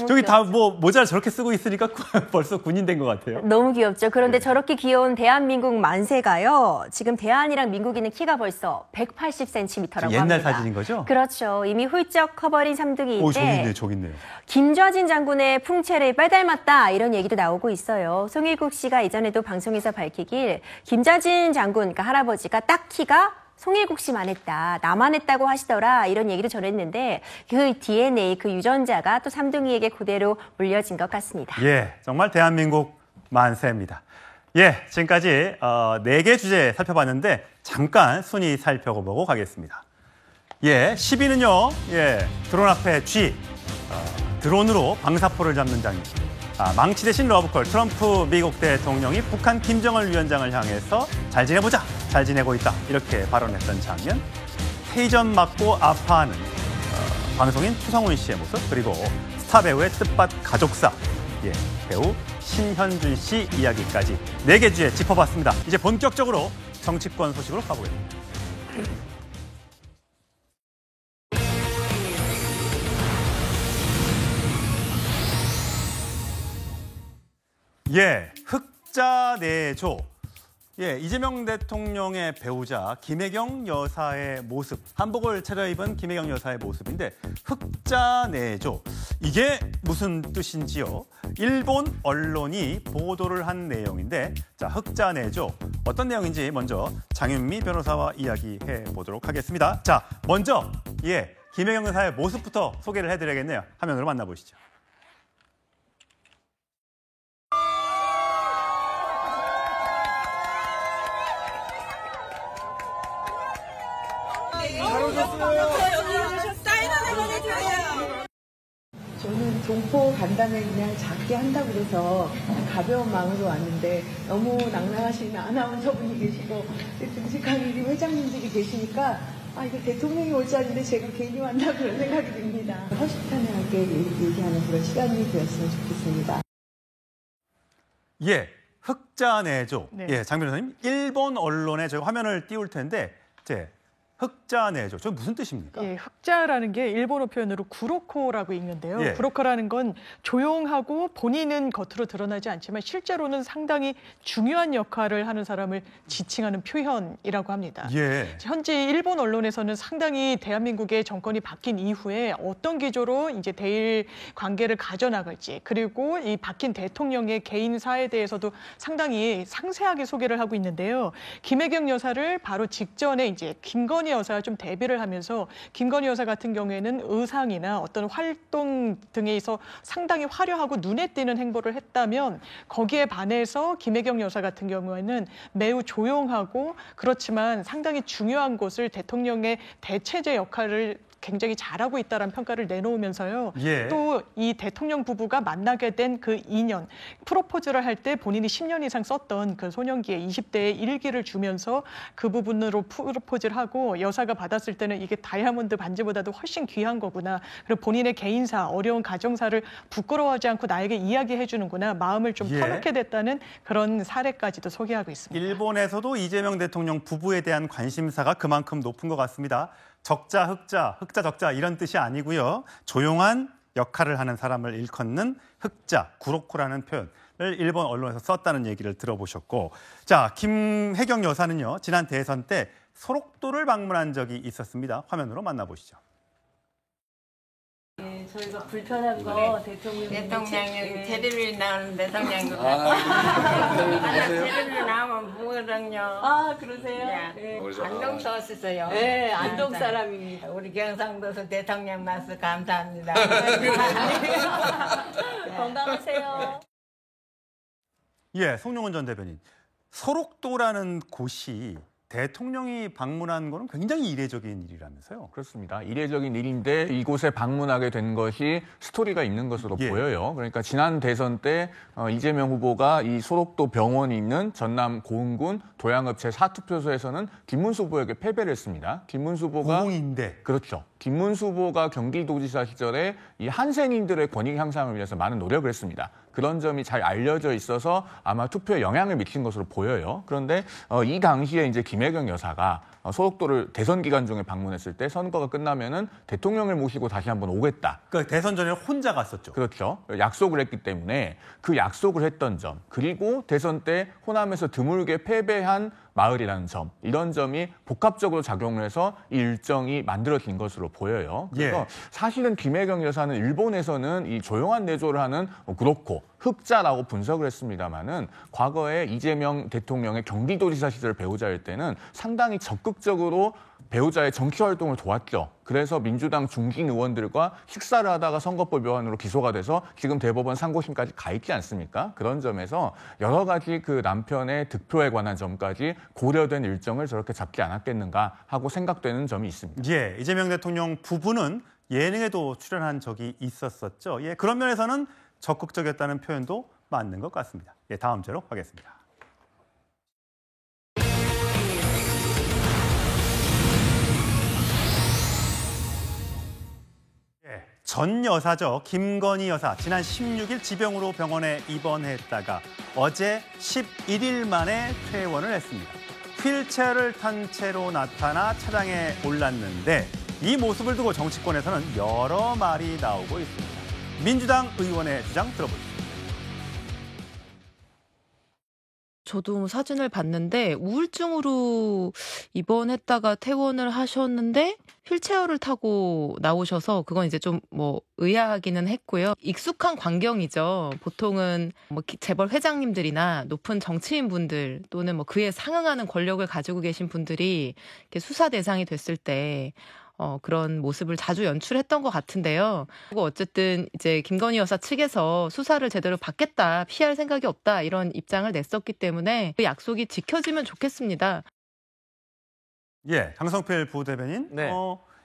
저기 다 모자를 저렇게 쓰고 있으니까 벌써 군인 된 것 같아요. 너무 귀엽죠. 그런데 저렇게 귀여운 대한민국 만세가요. 지금 대한이랑 미국이는 키가 벌써 180cm라고 합니다. 옛날 사진인 거죠? 그렇죠. 이미 훌쩍 커버린 삼둥이인데 저기 있네요. 김좌진 장군의 풍채를 빼닮았다 이런 얘기도 나오고 있어요. 송일국 씨가 이전에도 방송에서 밝히길 김좌진 장군, 그러니까 할아버지가 딱 키가 송일국 씨만 했다, 나만 했다고 하시더라 이런 얘기를 전했는데 그 DNA, 그 유전자가 또 삼둥이에게 그대로 물려진 것 같습니다. 예, 정말 대한민국 만세입니다. 예, 지금까지 4개 주제 살펴봤는데 잠깐 순위 살펴보고 가겠습니다. 예, 10위는요. 예, 드론 앞에 G, 드론으로 방사포를 잡는 장면. 망치 대신 러브콜, 트럼프 미국 대통령이 북한 김정은 위원장을 향해서 잘 지내보자, 잘 지내고 있다 이렇게 발언했던 장면. 테이전 맞고 아파하는 방송인 추성훈 씨의 모습, 그리고 스타 배우의 뜻밭 가족사, 예, 배우 신현준 씨 이야기까지 4개 주제 짚어봤습니다. 이제 본격적으로 정치권 소식으로 가보겠습니다. 예, 흑자내조. 예, 이재명 대통령의 배우자 김혜경 여사의 모습, 한복을 차려입은 김혜경 여사의 모습인데 흑자내조, 이게 무슨 뜻인지요? 일본 언론이 보도를 한 내용인데, 자, 흑자내조 어떤 내용인지 먼저 장윤미 변호사와 이야기해 보도록 하겠습니다. 자, 먼저 예, 김혜경 여사의 모습부터 소개를 해드려야겠네요. 화면으로 만나보시죠. 저는 동포 간담회 그냥 작게 한다고 그래서 가벼운 마음으로 왔는데 너무 낭낭하신 아나운서분이 계시고 듬직한 우리 회장님들이 계시니까 이거 대통령이 올 자리인데 제가 괜히 왔나 그런 생각이 듭니다. 허심탄회하게 얘기하는 그런 시간이 되었으면 좋겠습니다. 예, 흑자내조. 네. 예, 장 변호사님, 일본 언론에 저희 화면을 띄울 텐데, 흑자내조, 저 무슨 뜻입니까? 예, 흑자라는 게 일본어 표현으로 구로코라고 읽는데요. 예. 구로코라는 건 조용하고 본인은 겉으로 드러나지 않지만 실제로는 상당히 중요한 역할을 하는 사람을 지칭하는 표현이라고 합니다. 예. 현재 일본 언론에서는 상당히 대한민국의 정권이 바뀐 이후에 어떤 기조로 이제 대일 관계를 가져나갈지, 그리고 이 바뀐 대통령의 개인사에 대해서도 상당히 상세하게 소개를 하고 있는데요. 김혜경 여사를 바로 직전에 이제 김건희 여사가 좀 대비를 하면서 김건희 여사 같은 경우에는 의상이나 어떤 활동 등에서 상당히 화려하고 눈에 띄는 행보를 했다면, 거기에 반해서 김혜경 여사 같은 경우에는 매우 조용하고 그렇지만 상당히 중요한 곳을 대통령의 대체제 역할을 굉장히 잘하고 있다라는 평가를 내놓으면서요. 예. 또 이 대통령 부부가 만나게 된 그 2년, 프로포즈를 할 때 본인이 10년 이상 썼던 그 소년기에 20대의 일기를 주면서 그 부분으로 프로포즈를 하고 여사가 받았을 때는 이게 다이아몬드 반지보다도 훨씬 귀한 거구나. 그리고 본인의 개인사, 어려운 가정사를 부끄러워하지 않고 나에게 이야기해 주는구나. 마음을 좀 예. 터놓게 됐다는 그런 사례까지도 소개하고 있습니다. 일본에서도 이재명 대통령 부부에 대한 관심사가 그만큼 높은 것 같습니다. 적자, 흑자, 흑자, 적자 이런 뜻이 아니고요. 조용한 역할을 하는 사람을 일컫는 흑자, 구로코라는 표현을 일본 언론에서 썼다는 얘기를 들어보셨고, 자, 김혜경 여사는요, 지난 대선 때 소록도를 방문한 적이 있었습니다. 화면으로 만나보시죠. 네, 저희가 불편한 거 대통령님 텔레비전 나오는 대통령님 텔레비전 나오면 뭐거든요. 아 그러세요? 네. 안동서 왔었어요. 네, 안동 사람입니다. 우리 경상도서 대통령 나서 감사합니다. 건강하세요. 예, 송영훈 전 대변인. 소록도라는 곳이 대통령이 방문한 거는 굉장히 이례적인 일이라면서요. 그렇습니다. 이례적인 일인데 이곳에 방문하게 된 것이 스토리가 있는 것으로 보여요. 그러니까 지난 대선 때 이재명 후보가 이 소록도 병원이 있는 전남 고흥군 도양읍 제4투표소에서는 김문수 후보에게 패배를 했습니다. 김문수 후보가 고흥인데. 그렇죠. 김문수 후보가 경기도지사 시절에 이 한센인들의 권익 향상을 위해서 많은 노력을 했습니다. 그런 점이 잘 알려져 있어서 아마 투표에 영향을 미친 것으로 보여요. 그런데 이 당시에 이제 김혜경 여사가 소록도를 대선 기간 중에 방문했을 때 선거가 끝나면은 대통령을 모시고 다시 한번 오겠다. 그러니까 대선 전에 혼자 갔었죠. 그렇죠. 약속을 했기 때문에 그 약속을 했던 점, 그리고 대선 때 호남에서 드물게 패배한 마을이라는 점, 이런 점이 복합적으로 작용을 해서 이 일정이 만들어진 것으로 보여요. 그래서 사실은 김혜경 여사는 일본에서는 이 조용한 내조를 하는 구로코, 흑자라고 분석을 했습니다마는 과거에 이재명 대통령의 경기도지사 시절 배우자일 때는 상당히 적극적으로 배우자의 정치 활동을 도왔죠. 그래서 민주당 중진 의원들과 식사를 하다가 선거법 위반으로 기소가 돼서 지금 대법원 상고심까지 가 있지 않습니까? 그런 점에서 여러 가지 그 남편의 득표에 관한 점까지 고려된 일정을 저렇게 잡지 않았겠는가 하고 생각되는 점이 있습니다. 예, 이재명 대통령 부부는 예능에도 출연한 적이 있었었죠. 예, 그런 면에서는 적극적이었다는 표현도 맞는 것 같습니다. 예, 다음 주로 가겠습니다. 전 여사죠. 김건희 여사. 지난 16일 지병으로 병원에 입원했다가 어제 11일 만에 퇴원을 했습니다. 휠체어를 탄 채로 나타나 차량에 올랐는데 이 모습을 두고 정치권에서는 여러 말이 나오고 있습니다. 민주당 의원의 주장 들어보시죠. 저도 사진을 봤는데 우울증으로 입원했다가 퇴원을 하셨는데 휠체어를 타고 나오셔서 그건 이제 좀 뭐 의아하기는 했고요. 익숙한 광경이죠. 보통은 뭐 재벌 회장님들이나 높은 정치인분들 또는 뭐 그에 상응하는 권력을 가지고 계신 분들이 이렇게 수사 대상이 됐을 때 그런 모습을 자주 연출했던 것 같은데요. 그리고 어쨌든 이제 김건희 여사 측에서 수사를 제대로 받겠다, 피할 생각이 없다 이런 입장을 냈었기 때문에 그 약속이 지켜지면 좋겠습니다. 예, 강성필 부대변인. 네.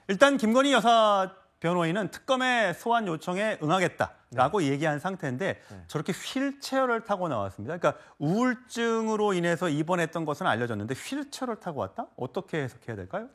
일단 김건희 여사 변호인은 특검의 소환 요청에 응하겠다라고 얘기한 상태인데 저렇게 휠체어를 타고 나왔습니다. 그러니까 우울증으로 인해서 입원했던 것은 알려졌는데 휠체어를 타고 왔다? 어떻게 해석해야 될까요?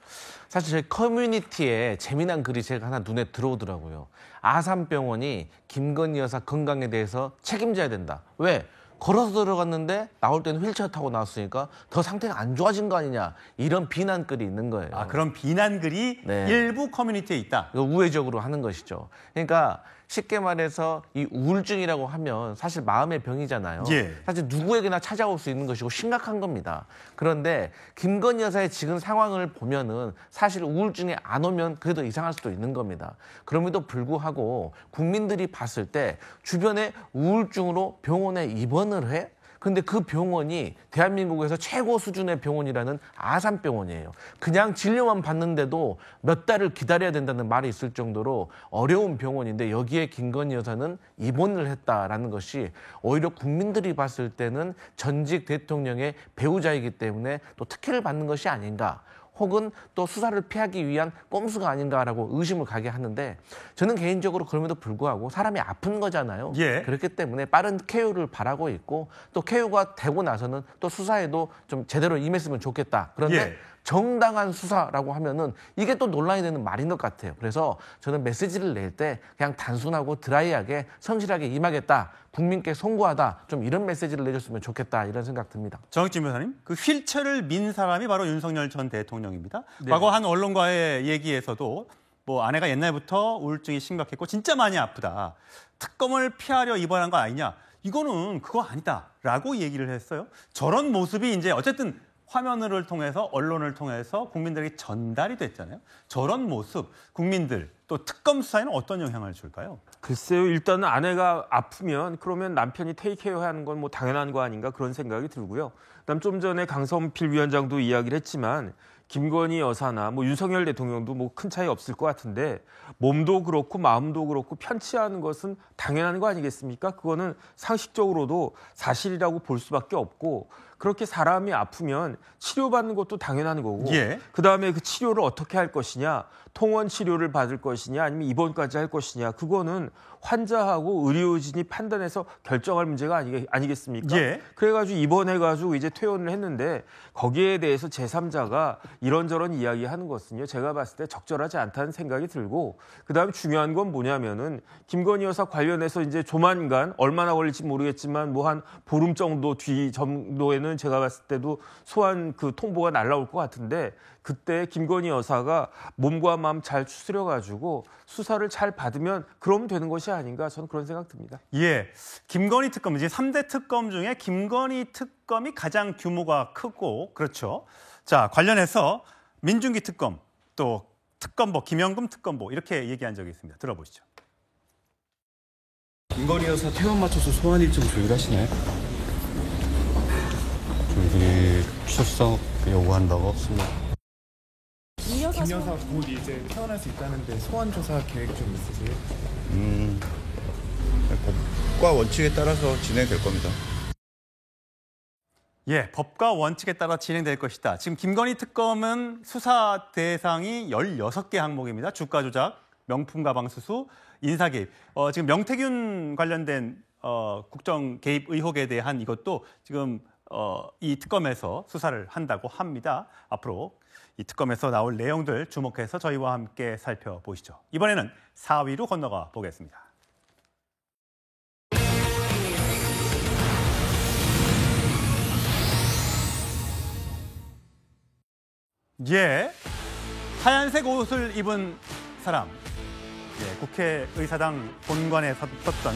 사실 저희 커뮤니티에 재미난 글이 제가 하나 눈에 들어오더라고요. 아산병원이 김건희 여사 건강에 대해서 책임져야 된다. 왜? 걸어서 들어갔는데 나올 때는 휠체어 타고 나왔으니까 더 상태가 안 좋아진 거 아니냐, 이런 비난글이 있는 거예요. 아, 그런 비난글이 일부 커뮤니티에 있다. 이거 우회적으로 하는 것이죠. 그러니까 쉽게 말해서 이 우울증이라고 하면 사실 마음의 병이잖아요. 사실 누구에게나 찾아올 수 있는 것이고 심각한 겁니다. 그런데 김건희 여사의 지금 상황을 보면은 사실 우울증이 안 오면 그래도 이상할 수도 있는 겁니다. 그럼에도 불구하고 국민들이 봤을 때 주변에 우울증으로 병원에 입원을 해? 근데 그 병원이 대한민국에서 최고 수준의 병원이라는 아산병원이에요. 그냥 진료만 받는데도 몇 달을 기다려야 된다는 말이 있을 정도로 어려운 병원인데 여기에 김건희 여사는 입원을 했다라는 것이 오히려 국민들이 봤을 때는 전직 대통령의 배우자이기 때문에 또 특혜를 받는 것이 아닌가. 혹은 또 수사를 피하기 위한 꼼수가 아닌가라고 의심을 가게 하는데 저는 개인적으로 그럼에도 불구하고 사람이 아픈 거잖아요. 예. 그렇기 때문에 빠른 쾌유를 바라고 있고 또 쾌유가 되고 나서는 또 수사에도 좀 제대로 임했으면 좋겠다. 그런데 예. 정당한 수사라고 하면은 이게 또 논란이 되는 말인 것 같아요. 그래서 저는 메시지를 낼 때 그냥 단순하고 드라이하게 성실하게 임하겠다. 국민께 송구하다. 좀 이런 메시지를 내줬으면 좋겠다. 이런 생각 듭니다. 정익진 변호사님, 그 휠체어를 민 사람이 바로 윤석열 전 대통령입니다. 과거 한 언론과의 얘기에서도 뭐 아내가 옛날부터 우울증이 심각했고 진짜 많이 아프다. 특검을 피하려 입원한 거 아니냐. 이거는 그거 아니다라고 얘기를 했어요. 저런 모습이 이제 어쨌든 화면을 통해서 언론을 통해서 국민들에게 전달이 됐잖아요. 저런 모습 국민들 또 특검 수사에는 어떤 영향을 줄까요? 글쎄요. 일단은 아내가 아프면 그러면 남편이 테이크케어 하는 건 뭐 당연한 거 아닌가 그런 생각이 들고요. 그다음 좀 전에 강성필 위원장도 이야기를 했지만 김건희 여사나 뭐 윤석열 대통령도 뭐 큰 차이 없을 것 같은데 몸도 그렇고 마음도 그렇고 편치 않은 것은 당연한 거 아니겠습니까? 그거는 상식적으로도 사실이라고 볼 수밖에 없고 그렇게 사람이 아프면 치료받는 것도 당연한 거고 예. 그다음에 그 치료를 어떻게 할 것이냐 통원 치료를 받을 것이냐 아니면 입원까지 할 것이냐 그거는 환자하고 의료진이 판단해서 결정할 문제가 아니겠습니까? 예. 그래가지고 입원해가지고 이제 퇴원을 했는데 거기에 대해서 제3자가 이런저런 이야기하는 것은요 제가 봤을 때 적절하지 않다는 생각이 들고 그다음에 중요한 건 뭐냐면은 김건희 여사 관련해서 이제 조만간 얼마나 걸릴지 모르겠지만 뭐 한 보름 정도 뒤 정도에는 제가 봤을 때도 소환 그 통보가 날라올 것 같은데 그때 김건희 여사가 몸과 마음 잘 추스려가지고 수사를 잘 받으면 그러면 되는 것이 아닌가 저는 그런 생각 듭니다. 예, 김건희 특검 이제 3대 특검 중에 김건희 특검이 가장 규모가 크고 그렇죠. 자 관련해서 민중기 특검 또 특검보 김영금 특검보 이렇게 얘기한 적이 있습니다. 들어보시죠. 김건희 여사 퇴원 맞춰서 소환 일정 조율하시나요? 저희들이 출석 요구한다고 김 여사 곧 이제 퇴원할 수 있다는데 소환 조사 계획 좀 있으세요? 법과 원칙에 따라서 진행될 겁니다. 예, 법과 원칙에 따라 진행될 것이다. 지금 김건희 특검은 수사 대상이 16개 항목입니다. 주가 조작, 명품 가방 수수, 인사 개입. 지금 명태균 관련된 국정 개입 의혹에 대한 이것도 지금 이 특검에서 수사를 한다고 합니다. 앞으로 이 특검에서 나올 내용들 주목해서 저희와 함께 살펴보시죠. 이번에는 4위로 건너가 보겠습니다. 예, 하얀색 옷을 입은 사람. 예, 국회의사당 본관에 섰던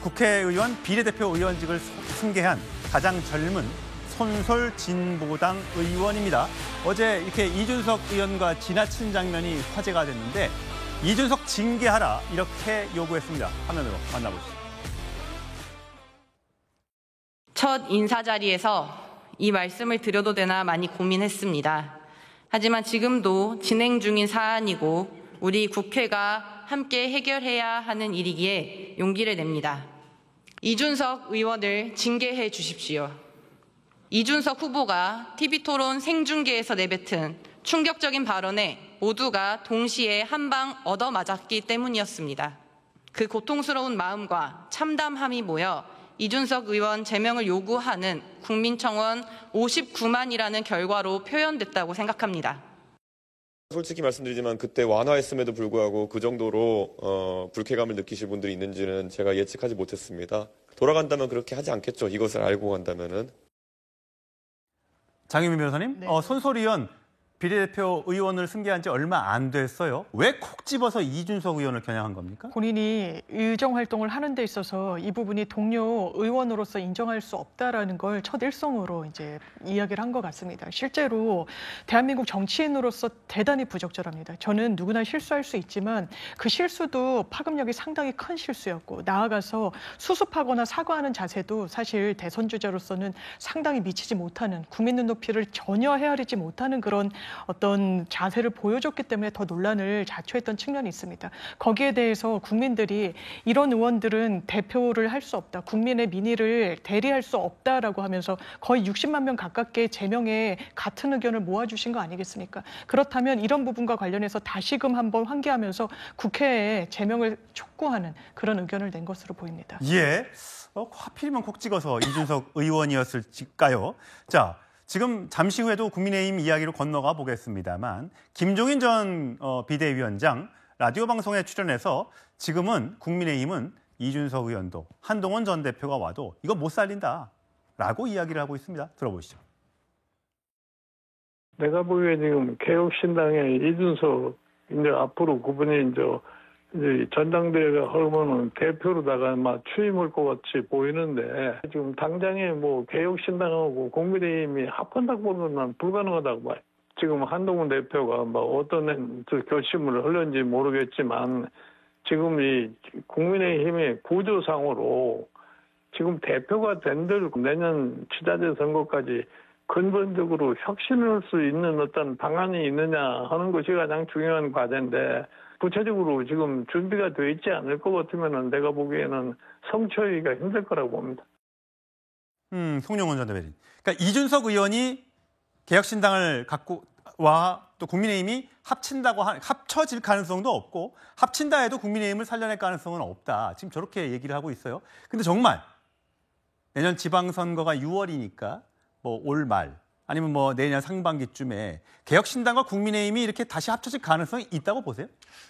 국회의원 비례대표 의원직을 승계한 가장 젊은 손솔 진보당 의원입니다. 어제 이렇게 이준석 의원과 지나친 장면이 화제가 됐는데 이준석 징계하라 이렇게 요구했습니다. 화면으로 만나보시죠. 첫 인사 자리에서 이 말씀을 드려도 되나 많이 고민했습니다. 하지만 지금도 진행 중인 사안이고 우리 국회가 함께 해결해야 하는 일이기에 용기를 냅니다. 이준석 의원을 징계해 주십시오. 이준석 후보가 TV토론 생중계에서 내뱉은 충격적인 발언에 모두가 동시에 한 방 얻어맞았기 때문이었습니다. 그 고통스러운 마음과 참담함이 모여 이준석 의원 제명을 요구하는 국민청원 59만이라는 결과로 표현됐다고 생각합니다. 솔직히 말씀드리지만 그때 완화했음에도 불구하고 그 정도로 불쾌감을 느끼실 분들이 있는지는 제가 예측하지 못했습니다. 돌아간다면 그렇게 하지 않겠죠. 이것을 알고 간다면은. 장유민 변호사님, 네. 손솔 의원 비례대표 의원을 승계한 지 얼마 안 됐어요. 왜 콕 집어서 이준석 의원을 겨냥한 겁니까? 본인이 의정 활동을 하는 데 있어서 이 부분이 동료 의원으로서 인정할 수 없다라는 걸 첫 일성으로 이제 이야기를 한 것 같습니다. 실제로 대한민국 정치인으로서 대단히 부적절합니다. 저는 누구나 실수할 수 있지만 그 실수도 파급력이 상당히 큰 실수였고 나아가서 수습하거나 사과하는 자세도 사실 대선 주자로서는 상당히 미치지 못하는 국민 눈높이를 전혀 헤아리지 못하는 그런 어떤 자세를 보여줬기 때문에 더 논란을 자초했던 측면이 있습니다. 거기에 대해서 국민들이 이런 의원들은 대표를 할 수 없다. 국민의 민의를 대리할 수 없다라고 하면서 거의 60만 명 가깝게 제명에 같은 의견을 모아주신 거 아니겠습니까? 그렇다면 이런 부분과 관련해서 다시금 한번 환기하면서 국회에 제명을 촉구하는 그런 의견을 낸 것으로 보입니다. 예. 하필이면 콕 찍어서 이준석 의원이었을까요? 자, 지금 잠시 후에도 국민의힘 이야기로 건너가 보겠습니다만 김종인 전 비대위원장 라디오 방송에 출연해서 지금은 국민의힘은 이준석 의원도 한동훈 전 대표가 와도 이거 못 살린다라고 이야기를 하고 있습니다. 들어보시죠. 내가 보기에 지금 개혁신당의 이준석 이제 앞으로 그분이 이제 전당대회가 하면은 대표로다가 막 취임할 것 같이 보이는데 지금 당장에 뭐 개혁신당하고 국민의힘이 합한다고 보면 난 불가능하다고 봐요. 지금 한동훈 대표가 뭐 어떤 결심을 하려는지 모르겠지만 지금 이 국민의힘의 구조상으로 지금 대표가 된들 내년 지자체 선거까지 근본적으로 혁신을 할 수 있는 어떤 방안이 있느냐 하는 것이 가장 중요한 과제인데 구체적으로 지금 준비가 돼 있지 않을 것 같으면 내가 보기에는 성취하기가 힘들 거라고 봅니다. 송영원 전 대변인. 그러니까 이준석 의원이 개혁신당을 갖고 와 또 국민의힘이 합쳐질 가능성도 없고 합친다 해도 국민의힘을 살려낼 가능성은 없다. 지금 저렇게 얘기를 하고 있어요. 근데 정말 내년 지방선거가 6월이니까 뭐 올 말 아니면 뭐 내년 상반기쯤에 개혁신당과 국민의힘이 이렇게 다시 합쳐질 가능성이 있다고 보세요?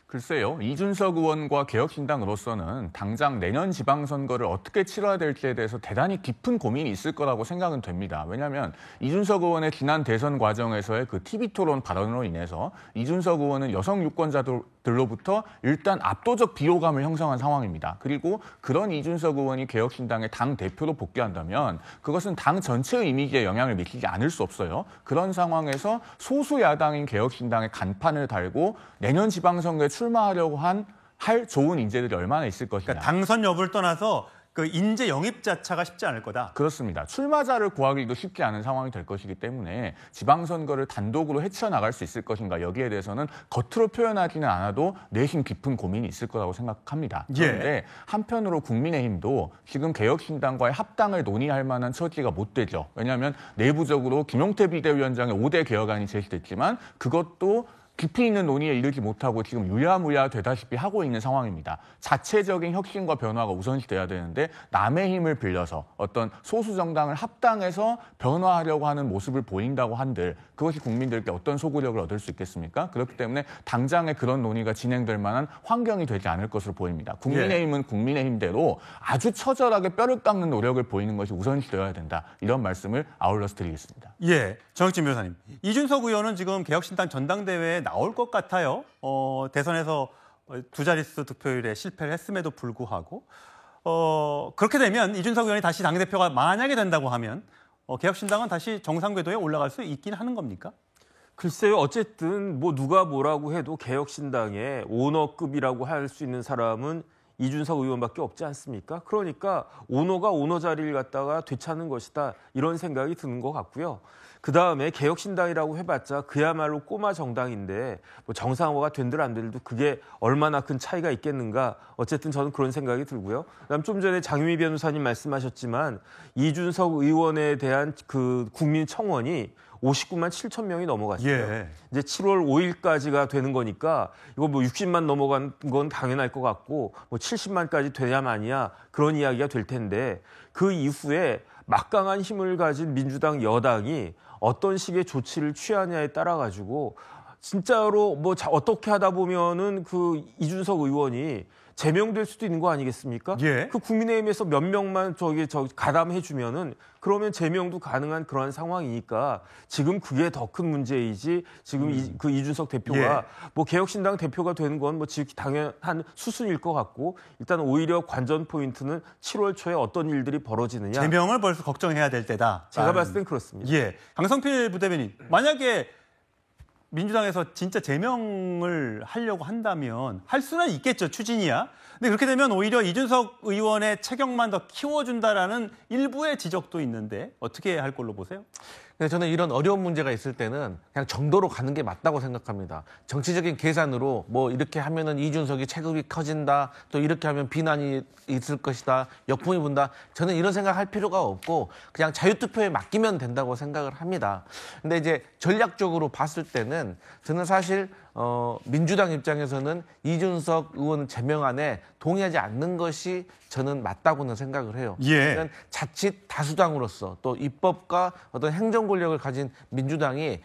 글쎄요. 이준석 의원과 개혁신당으로서는 당장 내년 지방선거를 어떻게 치러야 될지에 대해서 대단히 깊은 고민이 있을 거라고 생각은 됩니다. 왜냐하면 이준석 의원의 지난 대선 과정에서의 그 TV토론 발언으로 인해서 이준석 의원은 여성 유권자들로부터 일단 압도적 비호감을 형성한 상황입니다. 그리고 그런 이준석 의원이 개혁신당의 당 대표로 복귀한다면 그것은 당 전체의 이미지에 영향을 미치지 않을 수 없어요. 그런 상황에서 소수 야당인 개혁신당의 간판을 달고 내년 지방선거에 출마하려고 할 좋은 인재들이 얼마나 있을 것이냐. 그러니까 당선 여부를 떠나서 그 인재 영입 자체가 쉽지 않을 거다. 그렇습니다. 출마자를 구하기도 쉽지 않은 상황이 될 것이기 때문에 지방선거를 단독으로 헤쳐나갈 수 있을 것인가 여기에 대해서는 겉으로 표현하지는 않아도 내심 깊은 고민이 있을 거라고 생각합니다. 그런데 한편으로 국민의힘도 지금 개혁신당과의 합당을 논의할 만한 처지가 못 되죠. 왜냐하면 내부적으로 김용태 비대위원장의 5대 개혁안이 제시됐지만 그것도 깊이 있는 논의에 이르지 못하고 지금 유야무야 되다시피 하고 있는 상황입니다. 자체적인 혁신과 변화가 우선시돼야 되는데 남의 힘을 빌려서 어떤 소수 정당을 합당해서 변화하려고 하는 모습을 보인다고 한들 그것이 국민들께 어떤 소구력을 얻을 수 있겠습니까? 그렇기 때문에 당장에 그런 논의가 진행될 만한 환경이 되지 않을 것으로 보입니다. 국민의힘은 국민의힘대로 아주 처절하게 뼈를 깎는 노력을 보이는 것이 우선시되어야 된다. 이런 말씀을 아울러서 드리겠습니다. 예, 정혁진 변호사님. 이준석 의원은 지금 개혁신당 전당대회에 나올 것 같아요. 대선에서 두 자릿수 득표율에 실패를 했음에도 불구하고 그렇게 되면 이준석 의원이 다시 당대표가 만약에 된다고 하면 개혁신당은 다시 정상궤도에 올라갈 수 있긴 하는 겁니까? 글쎄요. 어쨌든 뭐 누가 뭐라고 해도 개혁신당의 오너급이라고 할 수 있는 사람은 이준석 의원밖에 없지 않습니까? 그러니까 오너가 오너 자리를 갖다가 되찾는 것이다. 이런 생각이 드는 것 같고요. 그다음에 개혁신당이라고 해봤자 그야말로 꼬마 정당인데 뭐 정상화가 된들 안 된들 그게 얼마나 큰 차이가 있겠는가. 어쨌든 저는 그런 생각이 들고요. 그다음 좀 전에 장유미 변호사님 말씀하셨지만 이준석 의원에 대한 그 국민 청원이 59만 7천 명이 넘어갔어요. 예. 이제 7월 5일까지가 되는 거니까 이거 뭐 60만 넘어간 건 당연할 것 같고 뭐 70만까지 되냐마냐 그런 이야기가 될 텐데 그 이후에 막강한 힘을 가진 민주당 여당이 어떤 식의 조치를 취하냐에 따라 가지고 진짜로 뭐 어떻게 하다 보면은 그 이준석 의원이 제명될 수도 있는 거 아니겠습니까? 예. 그 국민의힘에서 몇 명만 가담해 주면은 그러면 제명도 가능한 그런 상황이니까 지금 그게 더 큰 문제이지 지금 그 이준석 대표가 뭐 개혁신당 대표가 되는 건 뭐 지금 당연한 수순일 것 같고 일단 오히려 관전 포인트는 7월 초에 어떤 일들이 벌어지느냐. 제명을 벌써 걱정해야 될 때다. 제가 봤을 땐 그렇습니다. 예, 강성필 부대변인 만약에 민주당에서 진짜 제명을 하려고 한다면 할 수는 있겠죠. 추진이야. 근데 그렇게 되면 오히려 이준석 의원의 체격만 더 키워준다라는 일부의 지적도 있는데 어떻게 할 걸로 보세요? 근데 저는 이런 어려운 문제가 있을 때는 그냥 정도로 가는 게 맞다고 생각합니다. 정치적인 계산으로 뭐 이렇게 하면은 이준석이 체급이 커진다, 또 이렇게 하면 비난이 있을 것이다, 역풍이 분다. 저는 이런 생각할 필요가 없고 그냥 자유투표에 맡기면 된다고 생각을 합니다. 근데 이제 전략적으로 봤을 때는 저는 사실 민주당 입장에서는 이준석 의원 제명안에 동의하지 않는 것이 저는 맞다고는 생각을 해요. 예. 자칫 다수당으로서 또 입법과 어떤 행정 권력을 가진 민주당이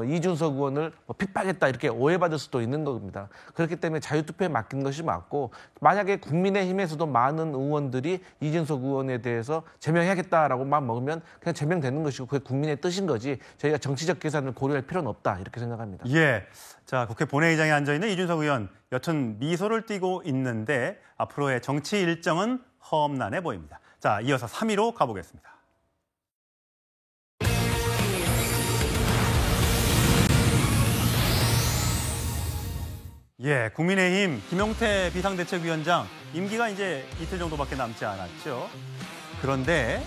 이준석 의원을 핍박했다 이렇게 오해받을 수도 있는 겁니다. 그렇기 때문에 자유투표에 맡긴 것이 맞고 만약에 국민의힘에서도 많은 의원들이 이준석 의원에 대해서 제명해야겠다라고만 먹으면 그냥 제명되는 것이고 그게 국민의 뜻인 거지 저희가 정치적 계산을 고려할 필요는 없다 이렇게 생각합니다. 예. 자, 국회 본회의장에 앉아있는 이준석 의원 여튼 미소를 띠고 있는데 앞으로의 정치 일정은 험난해 보입니다. 자, 이어서 3위로 가보겠습니다. 예, 국민의힘 김용태 비상대책위원장 임기가 이제 이틀 정도밖에 남지 않았죠. 그런데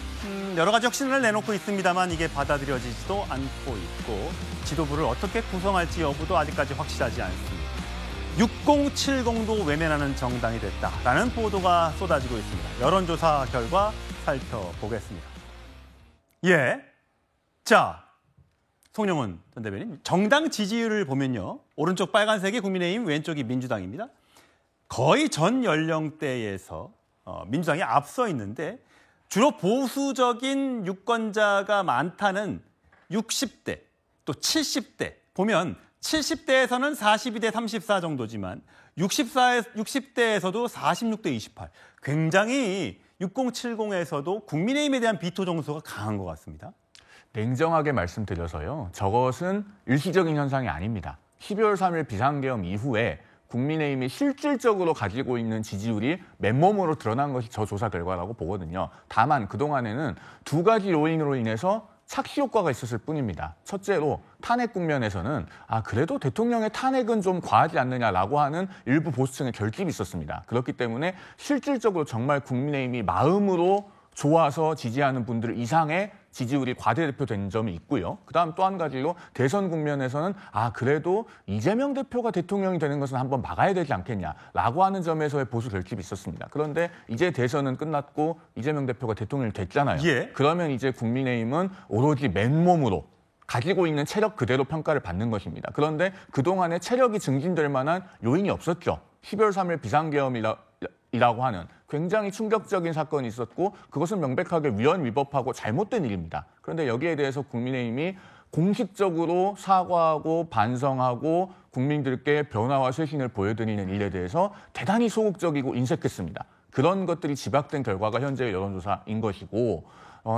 여러 가지 혁신을 내놓고 있습니다만 이게 받아들여지지도 않고 있고 지도부를 어떻게 구성할지 여부도 아직까지 확실하지 않습니다. 6070도 외면하는 정당이 됐다라는 보도가 쏟아지고 있습니다. 여론조사 결과 살펴보겠습니다. 예, 자, 송영훈 전 대변인, 정당 지지율을 보면요. 오른쪽 빨간색이 국민의힘, 왼쪽이 민주당입니다. 거의 전 연령대에서 민주당이 앞서 있는데 주로 보수적인 유권자가 많다는 60대, 또 70대 보면 70대에서는 42대 34 정도지만 60대에서도 46대 28. 굉장히 6070에서도 국민의힘에 대한 비토 정서가 강한 것 같습니다. 냉정하게 말씀드려서요. 저것은 일시적인 현상이 아닙니다. 12월 3일 비상계엄 이후에 국민의힘이 실질적으로 가지고 있는 지지율이 맨몸으로 드러난 것이 저 조사 결과라고 보거든요. 다만 그동안에는 두 가지 요인으로 인해서 착시 효과가 있었을 뿐입니다. 첫째로 탄핵 국면에서는 그래도 대통령의 탄핵은 좀 과하지 않느냐라고 하는 일부 보수층의 결집이 있었습니다. 그렇기 때문에 실질적으로 정말 국민의힘이 마음으로 좋아서 지지하는 분들 이상의 지지율이 과대대표된 점이 있고요. 그다음 또 한 가지로 대선 국면에서는 그래도 이재명 대표가 대통령이 되는 것은 한번 막아야 되지 않겠냐라고 하는 점에서의 보수 결집이 있었습니다. 그런데 이제 대선은 끝났고 이재명 대표가 대통령이 됐잖아요. 예. 그러면 이제 국민의힘은 오로지 맨몸으로 가지고 있는 체력 그대로 평가를 받는 것입니다. 그런데 그동안에 체력이 증진될 만한 요인이 없었죠. 12월 3일 비상계엄이라고 하는 굉장히 충격적인 사건이 있었고 그것은 명백하게 위헌 위법하고 잘못된 일입니다. 그런데 여기에 대해서 국민의힘이 공식적으로 사과하고 반성하고 국민들께 변화와 쇄신을 보여드리는 일에 대해서 대단히 소극적이고 인색했습니다. 그런 것들이 집약된 결과가 현재의 여론조사인 것이고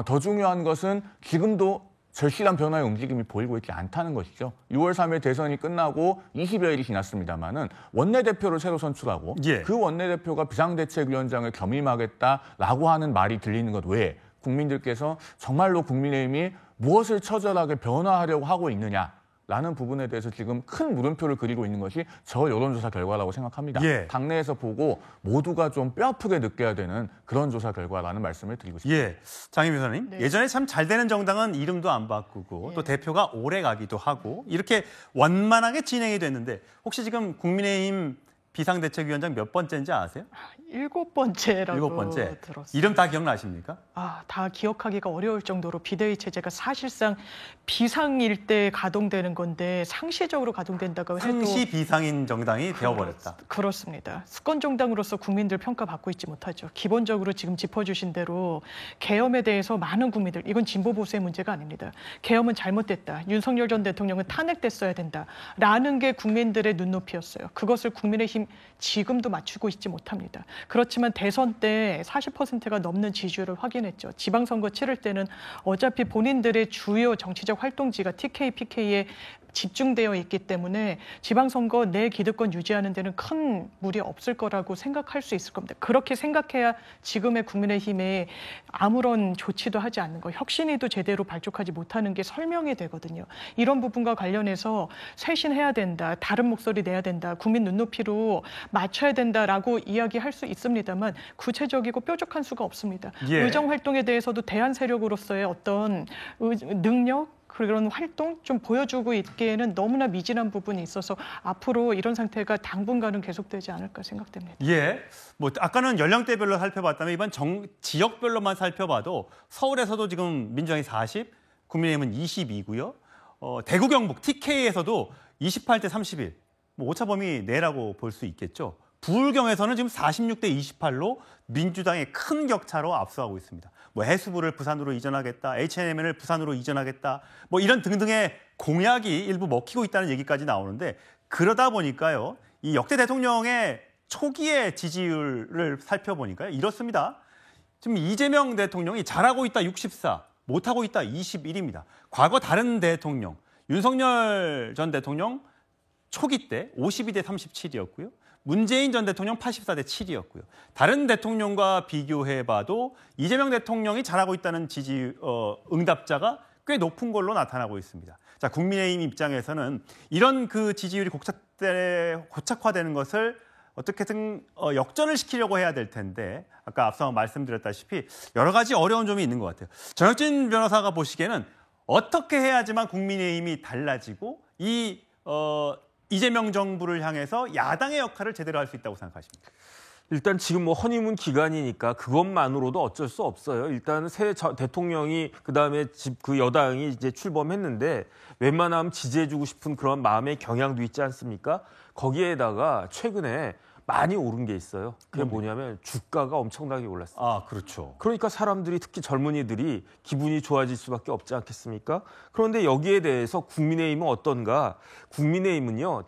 더 중요한 것은 지금도 절실한 변화의 움직임이 보이고 있지 않다는 것이죠. 6월 3일 대선이 끝나고 20여일이 지났습니다마는 원내대표를 새로 선출하고 그 원내대표가 비상대책위원장을 겸임하겠다라고 하는 말이 들리는 것 외에 국민들께서 정말로 국민의힘이 무엇을 처절하게 변화하려고 하고 있느냐라는 부분에 대해서 지금 큰 물음표를 그리고 있는 것이 저 여론조사 결과라고 생각합니다. 예. 당내에서 보고 모두가 좀 뼈아프게 느껴야 되는 그런 조사 결과라는 말씀을 드리고 싶습니다. 예, 장희 변호사님. 네. 예전에 참 잘 되는 정당은 이름도 안 바꾸고 또 대표가 오래 가기도 하고 이렇게 원만하게 진행이 됐는데 혹시 지금 국민의힘 비상대책위원장 몇 번째인지 아세요? 7번째라고 7번째. 들었어요. 이름 다 기억나십니까? 다 기억하기가 어려울 정도로 비대위 체제가 사실상 비상일 때 가동되는 건데 상시적으로 가동된다고 해도 상시 비상인 정당이 되어버렸다. 그렇습니다. 수권 정당으로서 국민들 평가받고 있지 못하죠. 기본적으로 지금 짚어주신 대로 계엄에 대해서 많은 국민들, 이건 진보 보수의 문제가 아닙니다. 계엄은 잘못됐다. 윤석열 전 대통령은 탄핵됐어야 된다라는 게 국민들의 눈높이였어요. 그것을 국민의힘 지금도 맞추고 있지 못합니다. 그렇지만 대선 때 40%가 넘는 지지율을 확인했죠. 지방선거 치를 때는 어차피 본인들의 주요 정치적 활동지가 TK, PK에 집중되어 있기 때문에 지방선거 내 기득권 유지하는 데는 큰 무리 없을 거라고 생각할 수 있을 겁니다. 그렇게 생각해야 지금의 국민의힘에 아무런 조치도 하지 않는 거, 혁신위도 제대로 발족하지 못하는 게 설명이 되거든요. 이런 부분과 관련해서 쇄신해야 된다, 다른 목소리 내야 된다, 국민 눈높이로 맞춰야 된다라고 이야기할 수 있습니다만 구체적이고 뾰족한 수가 없습니다. 예. 의정 활동에 대해서도 대안 세력으로서의 어떤 능력, 그런 활동 좀 보여주고 있기에는 너무나 미진한 부분이 있어서 앞으로 이런 상태가 당분간은 계속되지 않을까 생각됩니다. 예, 뭐 아까는 연령대별로 살펴봤다면 이번 지역별로만 살펴봐도 서울에서도 지금 민주당이 40, 국민의힘은 22고요. 대구 경북 TK에서도 28대 31, 뭐 오차 범위 내라고 볼 수 있겠죠. 부울경에서는 지금 46대 28로 민주당이 큰 격차로 앞서가고 있습니다. 뭐 해수부를 부산으로 이전하겠다, H&M을 부산으로 이전하겠다, 뭐 이런 등등의 공약이 일부 먹히고 있다는 얘기까지 나오는데 그러다 보니까요, 이 역대 대통령의 초기의 지지율을 살펴보니까요, 이렇습니다. 지금 이재명 대통령이 잘하고 있다 64, 못하고 있다 21입니다. 과거 다른 대통령, 윤석열 전 대통령 초기 때 52대 37이었고요. 문재인 전 대통령 84대 7이었고요. 다른 대통령과 비교해봐도 이재명 대통령이 잘하고 있다는 응답자가 꽤 높은 걸로 나타나고 있습니다. 자, 국민의힘 입장에서는 이런 그 지지율이 고착화되는 것을 어떻게든 역전을 시키려고 해야 될 텐데 아까 앞서 말씀드렸다시피 여러 가지 어려운 점이 있는 것 같아요. 정혁진 변호사가 보시기에는 어떻게 해야지만 국민의힘이 달라지고 이재명 정부를 향해서 야당의 역할을 제대로 할 수 있다고 생각하십니까? 일단 지금 뭐 허니문 기간이니까 그것만으로도 어쩔 수 없어요. 일단 새 대통령이 그다음에 그 여당이 이제 출범했는데 웬만하면 지지해주고 싶은 그런 마음의 경향도 있지 않습니까? 거기에다가 최근에 많이 오른 게 있어요. 그게 뭐냐면 주가가 엄청나게 올랐어요. 아, 그렇죠. 그러니까 사람들이 특히 젊은이들이 기분이 좋아질 수밖에 없지 않겠습니까? 그런데 여기에 대해서 국민의힘은 어떤가? 국민의힘은요,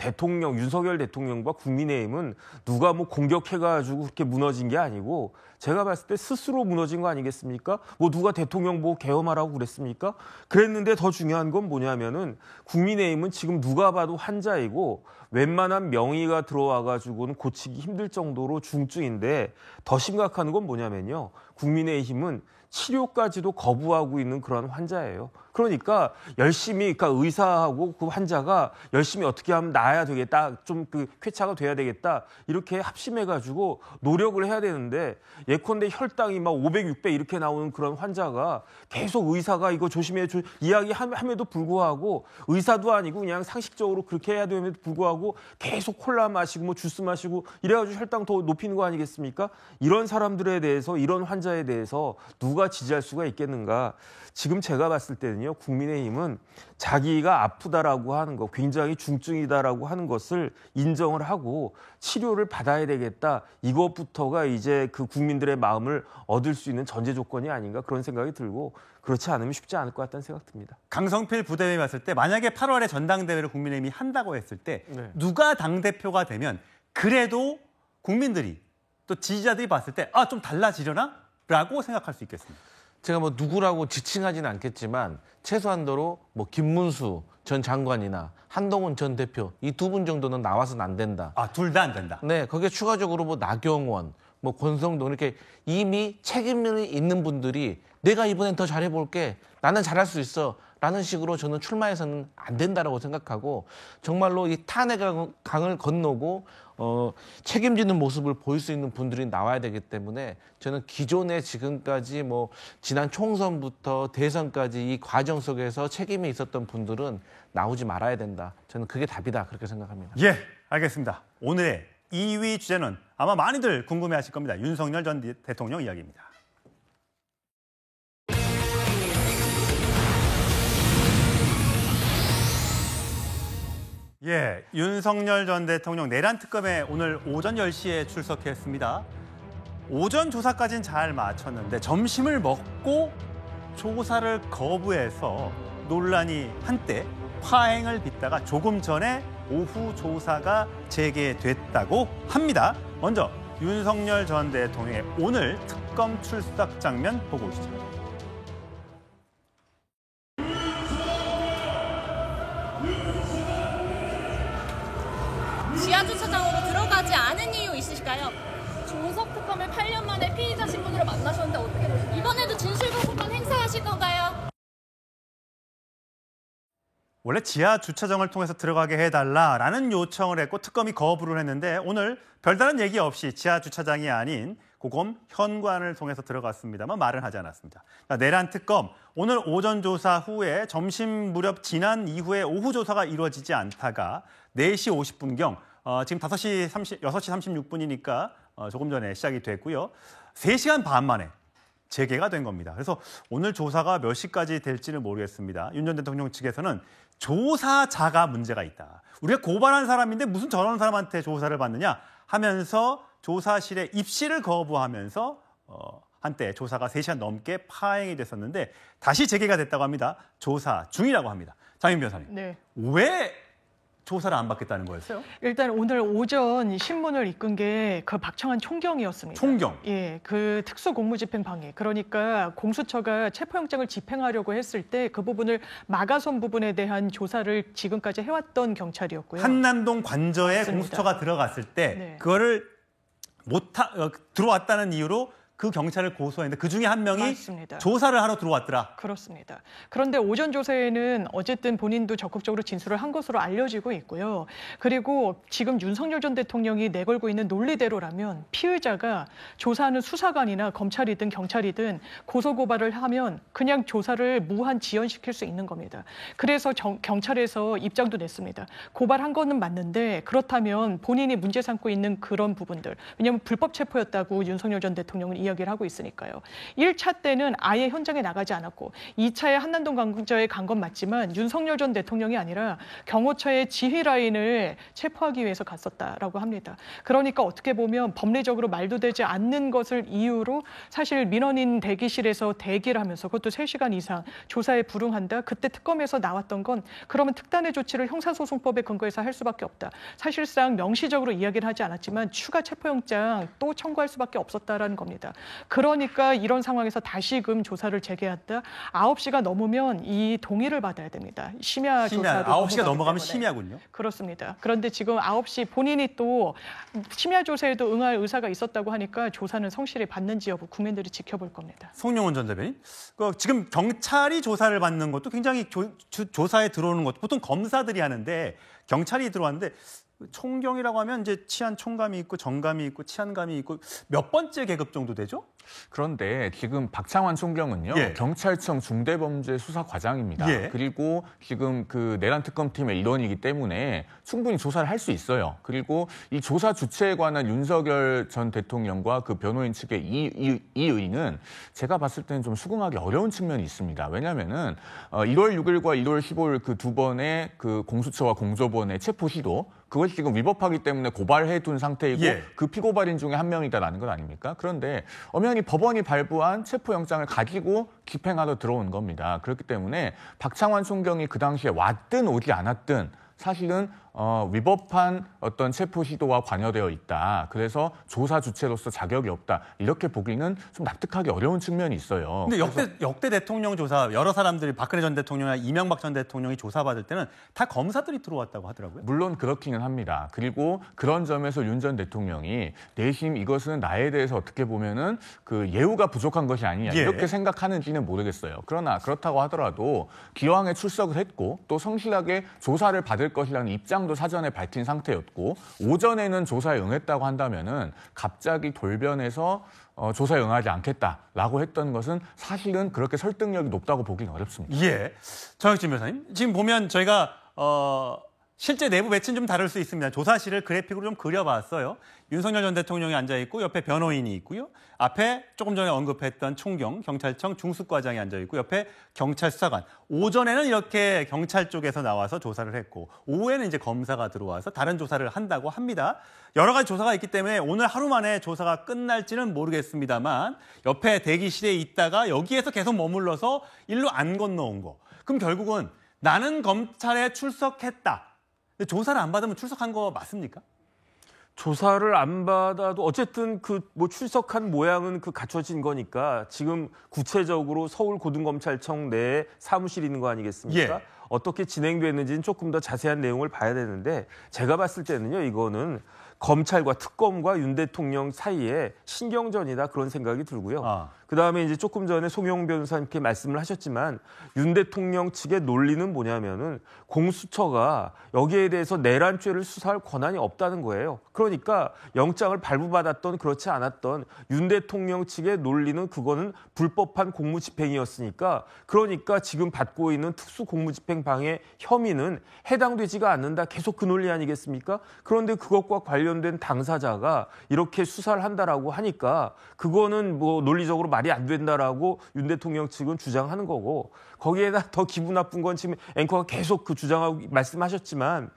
윤석열 대통령과 국민의힘은 누가 뭐 공격해가지고 그렇게 무너진 게 아니고 제가 봤을 때 스스로 무너진 거 아니겠습니까? 뭐 누가 대통령 보고 계엄하라고 그랬습니까? 그랬는데 더 중요한 건 뭐냐면은 국민의힘은 지금 누가 봐도 환자이고 웬만한 명의가 들어와가지고는 고치기 힘들 정도로 중증인데 더 심각한 건 뭐냐면요. 국민의힘은 치료까지도 거부하고 있는 그런 환자예요. 그러니까 열심히, 그러니까 의사하고 그 환자가 열심히 어떻게 하면 나아야 되겠다, 좀 그 쾌차가 돼야 되겠다, 이렇게 합심해가지고 노력을 해야 되는데 예컨대 혈당이 막 500, 600 이렇게 나오는 그런 환자가 계속 의사가 이거 조심해 이야기함에도 불구하고 의사도 아니고 그냥 상식적으로 그렇게 해야 됨에도 불구하고 계속 콜라 마시고 뭐 주스 마시고 이래가지고 혈당 더 높이는 거 아니겠습니까? 이런 사람들에 대해서, 이런 환자에 대해서 누가 지지할 수가 있겠는가? 지금 제가 봤을 때는요, 국민의힘은 자기가 아프다라고 하는 거, 굉장히 중증이다라고 하는 것을 인정을 하고 치료를 받아야 되겠다. 이것부터가 이제 그 국민들의 마음을 얻을 수 있는 전제 조건이 아닌가 그런 생각이 들고 그렇지 않으면 쉽지 않을 것 같다는 생각 듭니다. 강성필 부대변인이 봤을 때 만약에 8월에 전당대회를 국민의힘이 한다고 했을 때 누가 당대표가 되면 그래도 국민들이 또 지지자들이 봤을 때 좀 달라지려나? 라고 생각할 수 있겠습니다. 제가 뭐 누구라고 지칭하지는 않겠지만 최소한도로 뭐 김문수 전 장관이나 한동훈 전 대표 이 두 분 정도는 나와서는 안 된다. 둘 다 안 된다. 네, 거기에 추가적으로 뭐 나경원, 뭐 권성동 이렇게 이미 책임이 있는 분들이 내가 이번엔 더 잘해볼게, 나는 잘할 수 있어 라는 식으로 저는 출마해서는 안 된다라고 생각하고 정말로 이 탄핵의 강을 건너고 책임지는 모습을 보일 수 있는 분들이 나와야 되기 때문에 저는 기존에 지금까지 뭐 지난 총선부터 대선까지 이 과정 속에서 책임이 있었던 분들은 나오지 말아야 된다. 저는 그게 답이다 그렇게 생각합니다. 예, 알겠습니다. 오늘의 2위 주제는 아마 많이들 궁금해하실 겁니다. 윤석열 전 대통령 이야기입니다. 예, 윤석열 전 대통령 내란 특검에 오늘 오전 10시에 출석했습니다. 오전 조사까지는 잘 마쳤는데 점심을 먹고 조사를 거부해서 논란이 한때 파행을 빚다가 조금 전에 오후 조사가 재개됐다고 합니다. 먼저 윤석열 전 대통령의 오늘 특검 출석 장면 보고 오시죠. 지하주차장으로 들어가지 않은 이유 있으실까요? 조석 특검을 8년 만에 피의자 신분으로 만나셨는데 어떻게 보십니까? 이번에도 진실거부권 행사하실 건가요? 원래 지하 주차장을 통해서 들어가게 해달라라는 요청을 했고 특검이 거부를 했는데 오늘 별다른 얘기 없이 지하 주차장이 아닌 고검 현관을 통해서 들어갔습니다만 말은 하지 않았습니다. 내란 특검 오늘 오전 조사 후에 점심 무렵 지난 이후에 오후 조사가 이루어지지 않다가 4시 50분경 지금 6시 36분이니까 조금 전에 시작이 됐고요. 3시간 반 만에 재개가 된 겁니다. 그래서 오늘 조사가 몇 시까지 될지는 모르겠습니다. 윤 전 대통령 측에서는 조사자가 문제가 있다. 우리가 고발한 사람인데 무슨 저런 사람한테 조사를 받느냐 하면서 조사실에 입실을 거부하면서 한때 조사가 3시간 넘게 파행이 됐었는데 다시 재개가 됐다고 합니다. 조사 중이라고 합니다. 장윤 변호사님, 네. 왜 조사를 안 받겠다는 거였어요? 일단 오늘 오전 신문을 이끈 게 그 박청환 총경이었습니다. 총경? 예, 그 특수공무집행방해. 그러니까 공수처가 체포영장을 집행하려고 했을 때 그 부분을 막아선 부분에 대한 조사를 지금까지 해왔던 경찰이었고요. 한남동 관저에 맞습니다. 공수처가 들어갔을 때 그거를 들어왔다는 이유로 그 경찰을 고소했는데 그중에 한 명이 맞습니다. 조사를 하러 들어왔더라. 그렇습니다. 그런데 오전 조사에는 어쨌든 본인도 적극적으로 진술을 한 것으로 알려지고 있고요. 그리고 지금 윤석열 전 대통령이 내걸고 있는 논리대로라면 피의자가 조사하는 수사관이나 검찰이든 경찰이든 고소고발을 하면 그냥 조사를 무한 지연시킬 수 있는 겁니다. 그래서 경찰에서 입장도 냈습니다. 고발한 거는 맞는데 그렇다면 본인이 문제 삼고 있는 그런 부분들, 왜냐하면 불법 체포였다고 윤석열 전 대통령은 이야기를 하고 있으니까요. 1차 때는 아예 현장에 나가지 않았고 2차에 한남동 관저에 간 건 맞지만 윤석열 전 대통령이 아니라 경호처의 지휘 라인을 체포하기 위해서 갔었다라고 합니다. 그러니까 어떻게 보면 법리적으로 말도 되지 않는 것을 이유로 사실 민원인 대기실에서 대기를 하면서 그것도 3시간 이상 조사에 불응한다. 그때 특검에서 나왔던 건 그러면 특단의 조치를 형사소송법에 근거해서 할 수밖에 없다. 사실상 명시적으로 이야기를 하지 않았지만 추가 체포영장 또 청구할 수밖에 없었다라는 겁니다. 그러니까 이런 상황에서 다시금 조사를 재개한다. 9시가 넘으면 이 동의를 받아야 됩니다. 심야 조사로 9시가 넘어가면 심야군요. 그렇습니다. 그런데 지금 9시 본인이 또 심야 조사에도 응할 의사가 있었다고 하니까 조사는 성실히 받는지 여부 국민들이 지켜볼 겁니다. 송영훈 전 대변인, 지금 경찰이 조사를 받는 것도 굉장히 조사에 들어오는 것도 보통 검사들이 하는데 경찰이 들어왔는데 총경이라고 하면 이제 치안 총감이 있고 정감이 있고 치안감이 있고 몇 번째 계급 정도 되죠? 그런데 지금 박창환 총경은요. 예. 경찰청 중대범죄수사과장입니다. 예. 그리고 지금 그 내란 특검팀의 일원이기 때문에 충분히 조사를 할 수 있어요. 그리고 이 조사 주체에 관한 윤석열 전 대통령과 그 변호인 측의 이 의의는 제가 봤을 때는 좀 수긍하기 어려운 측면이 있습니다. 왜냐하면은 1월 6일과 1월 15일 그 두 번의 그 공수처와 공조본의 체포 시도 그것이 지금 위법하기 때문에 고발해둔 상태이고 예. 그 피고발인 중에 한 명이다라는 것 아닙니까? 그런데 엄연히 법원이 발부한 체포영장을 가지고 집행하러 들어온 겁니다. 그렇기 때문에 박창환 총경이 그 당시에 왔든 오지 않았든 사실은 위법한 어떤 체포 시도와 관여되어 있다. 그래서 조사 주체로서 자격이 없다. 이렇게 보기는 좀 납득하기 어려운 측면이 있어요. 근데 역대 대통령 조사 여러 사람들이 박근혜 전 대통령이나 이명박 전 대통령이 조사받을 때는 다 검사들이 들어왔다고 하더라고요. 물론 그렇기는 합니다. 그리고 그런 점에서 윤 전 대통령이 내심 이것은 나에 대해서 어떻게 보면은 그 예우가 부족한 것이 아니냐 이렇게 생각하는지는 모르겠어요. 그러나 그렇다고 하더라도 기왕에 출석을 했고 또 성실하게 조사를 받을 것이라는 입장도 사전에 밝힌 상태였고 오전에는 조사에 응했다고 한다면은 갑자기 돌변해서 조사에 응하지 않겠다라고 했던 것은 사실은 그렇게 설득력이 높다고 보기는 어렵습니다. 예, 정혁진 변호사님, 지금 보면 저희가 실제 내부 배치는 좀 다를 수 있습니다. 조사실을 그래픽으로 좀 그려봤어요. 윤석열 전 대통령이 앉아있고 옆에 변호인이 있고요. 앞에 조금 전에 언급했던 총경, 경찰청 중수과장이 앉아있고 옆에 경찰 수사관. 오전에는 이렇게 경찰 쪽에서 나와서 조사를 했고 오후에는 이제 검사가 들어와서 다른 조사를 한다고 합니다. 여러 가지 조사가 있기 때문에 오늘 하루 만에 조사가 끝날지는 모르겠습니다만 옆에 대기실에 있다가 여기에서 계속 머물러서 일로 안 건너온 거. 그럼 결국은 나는 검찰에 출석했다. 근데 조사를 안 받으면 출석한 거 맞습니까? 조사를 안 받아도 어쨌든 그 뭐 출석한 모양은 그 갖춰진 거니까 지금 구체적으로 서울고등검찰청 내에 사무실이 있는 거 아니겠습니까? 예. 어떻게 진행됐는지는 조금 더 자세한 내용을 봐야 되는데 제가 봤을 때는요. 이거는 검찰과 특검과 윤 대통령 사이에 신경전이다 그런 생각이 들고요. 그다음에 이제 조금 전에 송영 변호사님께 말씀을 하셨지만 윤 대통령 측의 논리는 뭐냐면은 공수처가 여기에 대해서 내란죄를 수사할 권한이 없다는 거예요. 그러니까 영장을 발부받았던 그렇지 않았던 윤 대통령 측의 논리는 그거는 불법한 공무집행이었으니까 그러니까 지금 받고 있는 특수공무집행 방해 혐의는 해당되지가 않는다. 계속 그 논리 아니겠습니까? 그런데 그것과 관련된 당사자가 이렇게 수사를 한다라고 하니까 그거는 뭐 논리적으로 말이 안 된다라고 윤 대통령 측은 주장하는 거고 거기에다 더 기분 나쁜 건 지금 앵커가 계속 그 주장하고 말씀하셨지만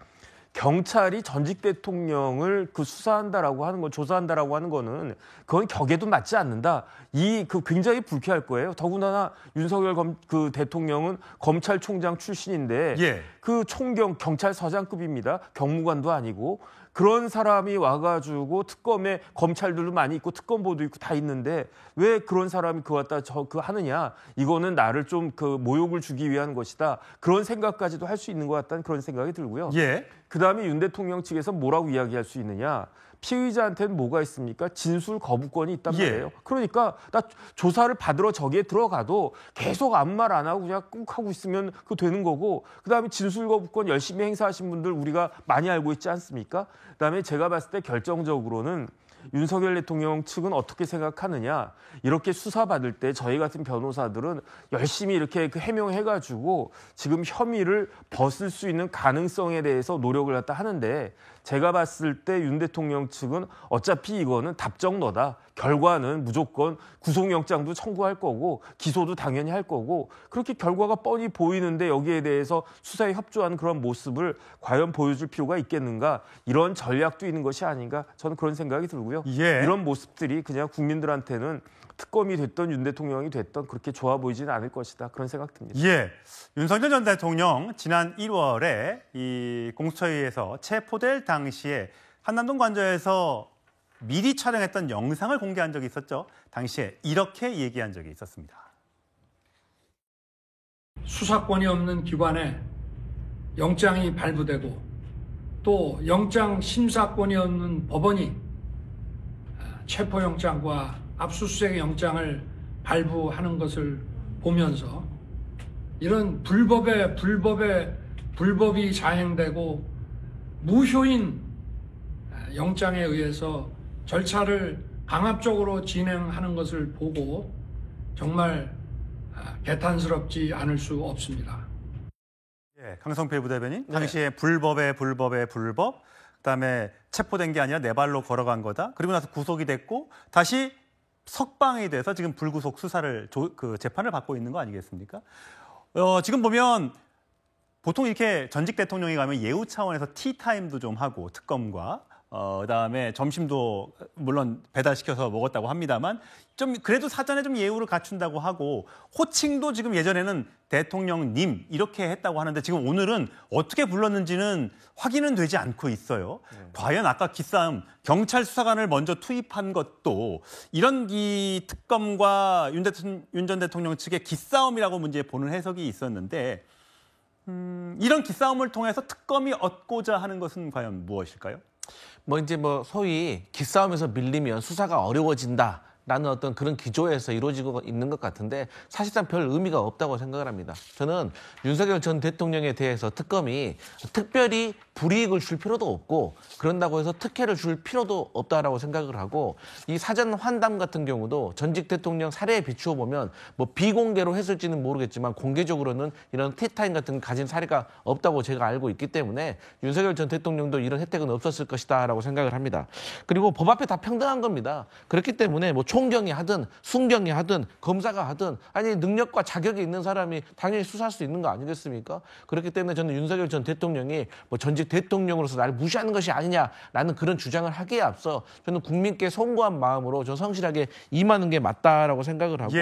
경찰이 전직 대통령을 그 수사한다라고 하는 건 조사한다라고 하는 거는 그건 격에도 맞지 않는다. 그 굉장히 불쾌할 거예요. 더군다나 윤석열 그 대통령은 검찰총장 출신인데 그 경찰서장급입니다. 경무관도 아니고 그런 사람이 와가지고 특검에 검찰들도 많이 있고 특검보도 있고 다 있는데 왜 그런 사람이 그거 갖다 하느냐. 이거는 나를 좀 그 모욕을 주기 위한 것이다. 그런 생각까지도 할 수 있는 것 같다는 그런 생각이 들고요. 그다음에 윤 대통령 측에서 뭐라고 이야기할 수 있느냐. 피의자한테는 뭐가 있습니까? 진술 거부권이 있단 말이에요. 그러니까 나 조사를 받으러 저기에 들어가도 계속 아무 말 안 하고 그냥 꾹 하고 있으면 그거 되는 거고 그다음에 진술 거부권 열심히 행사하신 분들 우리가 많이 알고 있지 않습니까? 그다음에 제가 봤을 때 결정적으로는 윤석열 대통령 측은 어떻게 생각하느냐. 이렇게 수사받을 때 저희 같은 변호사들은 열심히 이렇게 해명해가지고 지금 혐의를 벗을 수 있는 가능성에 대해서 노력을 갖다 하는데 제가 봤을 때 윤 대통령 측은 어차피 이거는 답정너다. 결과는 무조건 구속영장도 청구할 거고 기소도 당연히 할 거고 그렇게 결과가 뻔히 보이는데 여기에 대해서 수사에 협조하는 그런 모습을 과연 보여줄 필요가 있겠는가. 이런 전략도 있는 것이 아닌가 저는 그런 생각이 들고요. 이런 모습들이 그냥 국민들한테는 특검이 됐던 윤 대통령이 됐던 그렇게 좋아 보이지는 않을 것이다. 그런 생각 듭니다. 윤석열 전 대통령 지난 1월에 이 공수처에 의해서 체포될 당시에 한남동 관저에서 미리 촬영했던 영상을 공개한 적이 있었죠. 당시에 이렇게 얘기한 적이 있었습니다. 수사권이 없는 기관에 영장이 발부되고 또 영장 심사권이 없는 법원이 체포영장과 압수수색 영장을 발부하는 것을 보면서 이런 불법이 자행되고 무효인 영장에 의해서 절차를 강압적으로 진행하는 것을 보고 정말 개탄스럽지 않을 수 없습니다. 강성필 부대변인, 당시에 불법, 그다음에 체포된 게 아니라 내 발로 걸어간 거다. 그리고 나서 구속이 됐고 다시 석방이 돼서 지금 불구속 수사를 재판을 받고 있는 거 아니겠습니까? 지금 보면 보통 이렇게 전직 대통령이 가면 예우 차원에서 티타임도 좀 하고 특검과 그다음에 점심도 물론 배달시켜서 먹었다고 합니다만 좀 그래도 사전에 좀 예우를 갖춘다고 하고 호칭도 지금 예전에는 대통령님 이렇게 했다고 하는데 지금 오늘은 어떻게 불렀는지는 확인은 되지 않고 있어요. 과연 아까 기싸움 경찰 수사관을 먼저 투입한 것도 이런 이 특검과 윤 전 대통령 측의 기싸움이라고 문제 보는 해석이 있었는데 이런 기싸움을 통해서 특검이 얻고자 하는 것은 과연 무엇일까요? 소위 기싸움에서 밀리면 수사가 어려워진다라는 어떤 그런 기조에서 이루어지고 있는 것 같은데 사실상 별 의미가 없다고 생각을 합니다. 저는 윤석열 전 대통령에 대해서 특검이 특별히 불이익을 줄 필요도 없고 그런다고 해서 특혜를 줄 필요도 없다라고 생각을 하고 이 사전 환담 같은 경우도 전직 대통령 사례에 비추어 보면 비공개로 했을지는 모르겠지만 공개적으로는 이런 티타임 같은 거 가진 사례가 없다고 제가 알고 있기 때문에 윤석열 전 대통령도 이런 혜택은 없었을 것이다라고 생각을 합니다. 그리고 법 앞에 다 평등한 겁니다. 그렇기 때문에 총경이 하든 순경이 하든 검사가 하든 아니 능력과 자격이 있는 사람이 당연히 수사할 수 있는 거 아니겠습니까? 그렇기 때문에 저는 윤석열 전 대통령이 전직 대통령으로서 나를 무시하는 것이 아니냐라는 그런 주장을 하기에 앞서 저는 국민께 송구한 마음으로 저 성실하게 임하는 게 맞다라고 생각을 하고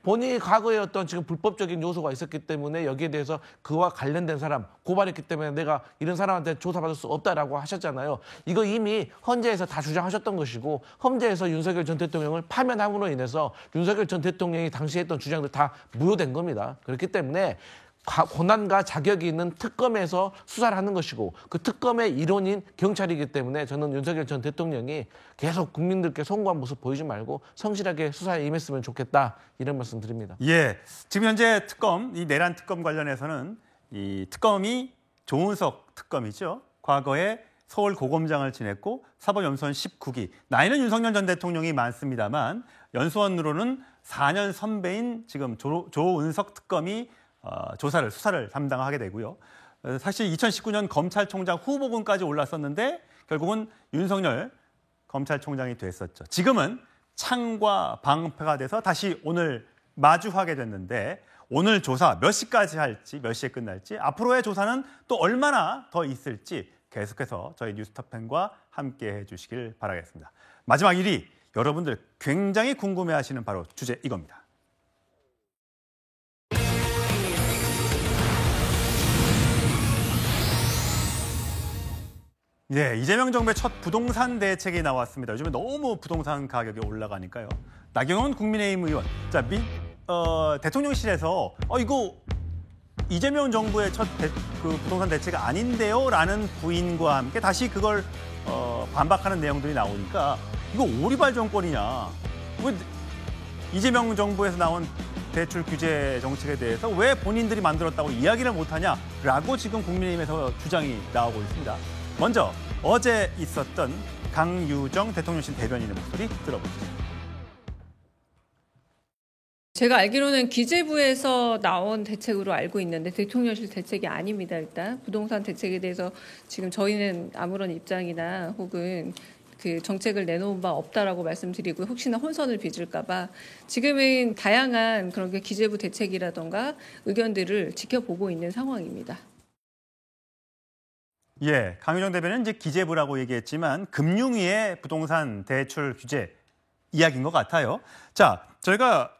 본인이 과거에 어떤 지금 불법적인 요소가 있었기 때문에 여기에 대해서 그와 관련된 사람 고발했기 때문에 내가 이런 사람한테 조사받을 수 없다라고 하셨잖아요. 이거 이미 헌재에서 다 주장하셨던 것이고 헌재에서 윤석열 전 대통령을 파면함으로 인해서 윤석열 전 대통령이 당시 했던 주장들 다 무효된 겁니다. 그렇기 때문에 권한과 자격이 있는 특검에서 수사를 하는 것이고 그 특검의 일원인 경찰이기 때문에 저는 윤석열 전 대통령이 계속 국민들께 송구한 모습 보이지 말고 성실하게 수사에 임했으면 좋겠다 이런 말씀 드립니다. 예, 지금 현재 특검, 이 내란 특검 관련해서는 이 특검이 조은석 특검이죠. 과거에 서울 고검장을 지냈고 사법연수원 19기. 나이는 윤석열 전 대통령이 많습니다만 연수원으로는 4년 선배인 지금 조은석 특검이 수사를 담당하게 되고요. 사실 2019년 검찰총장 후보군까지 올랐었는데 결국은 윤석열 검찰총장이 됐었죠. 지금은 창과 방패가 돼서 다시 오늘 마주하게 됐는데 오늘 조사 몇 시까지 할지, 몇 시에 끝날지, 앞으로의 조사는 또 얼마나 더 있을지 계속해서 저희 뉴스톱10과 함께 해주시길 바라겠습니다. 마지막 1위, 여러분들 굉장히 궁금해하시는 바로 주제 이겁니다. 네, 이재명 정부의 첫 부동산 대책이 나왔습니다. 요즘에 너무 부동산 가격이 올라가니까요. 나경원 국민의힘 의원, 대통령실에서 이거 이재명 정부의 첫 부동산 대책이 아닌데요? 라는 부인과 함께 다시 그걸 반박하는 내용들이 나오니까 이거 오리발 정권이냐. 왜 이재명 정부에서 나온 대출 규제 정책에 대해서 왜 본인들이 만들었다고 이야기를 못하냐라고 지금 국민의힘에서 주장이 나오고 있습니다. 먼저 어제 있었던 강유정 대통령실 대변인의 목소리 들어보시죠. 제가 알기로는 기재부에서 나온 대책으로 알고 있는데 대통령실 대책이 아닙니다. 일단 부동산 대책에 대해서 지금 저희는 아무런 입장이나 혹은 그 정책을 내놓은 바 없다라고 말씀드리고 혹시나 혼선을 빚을까 봐 지금은 다양한 그런 게 기재부 대책이라던가 의견들을 지켜보고 있는 상황입니다. 예, 강유정 대변인은 이제 기재부라고 얘기했지만 금융위의 부동산 대출 규제 이야기인 것 같아요. 자, 저희가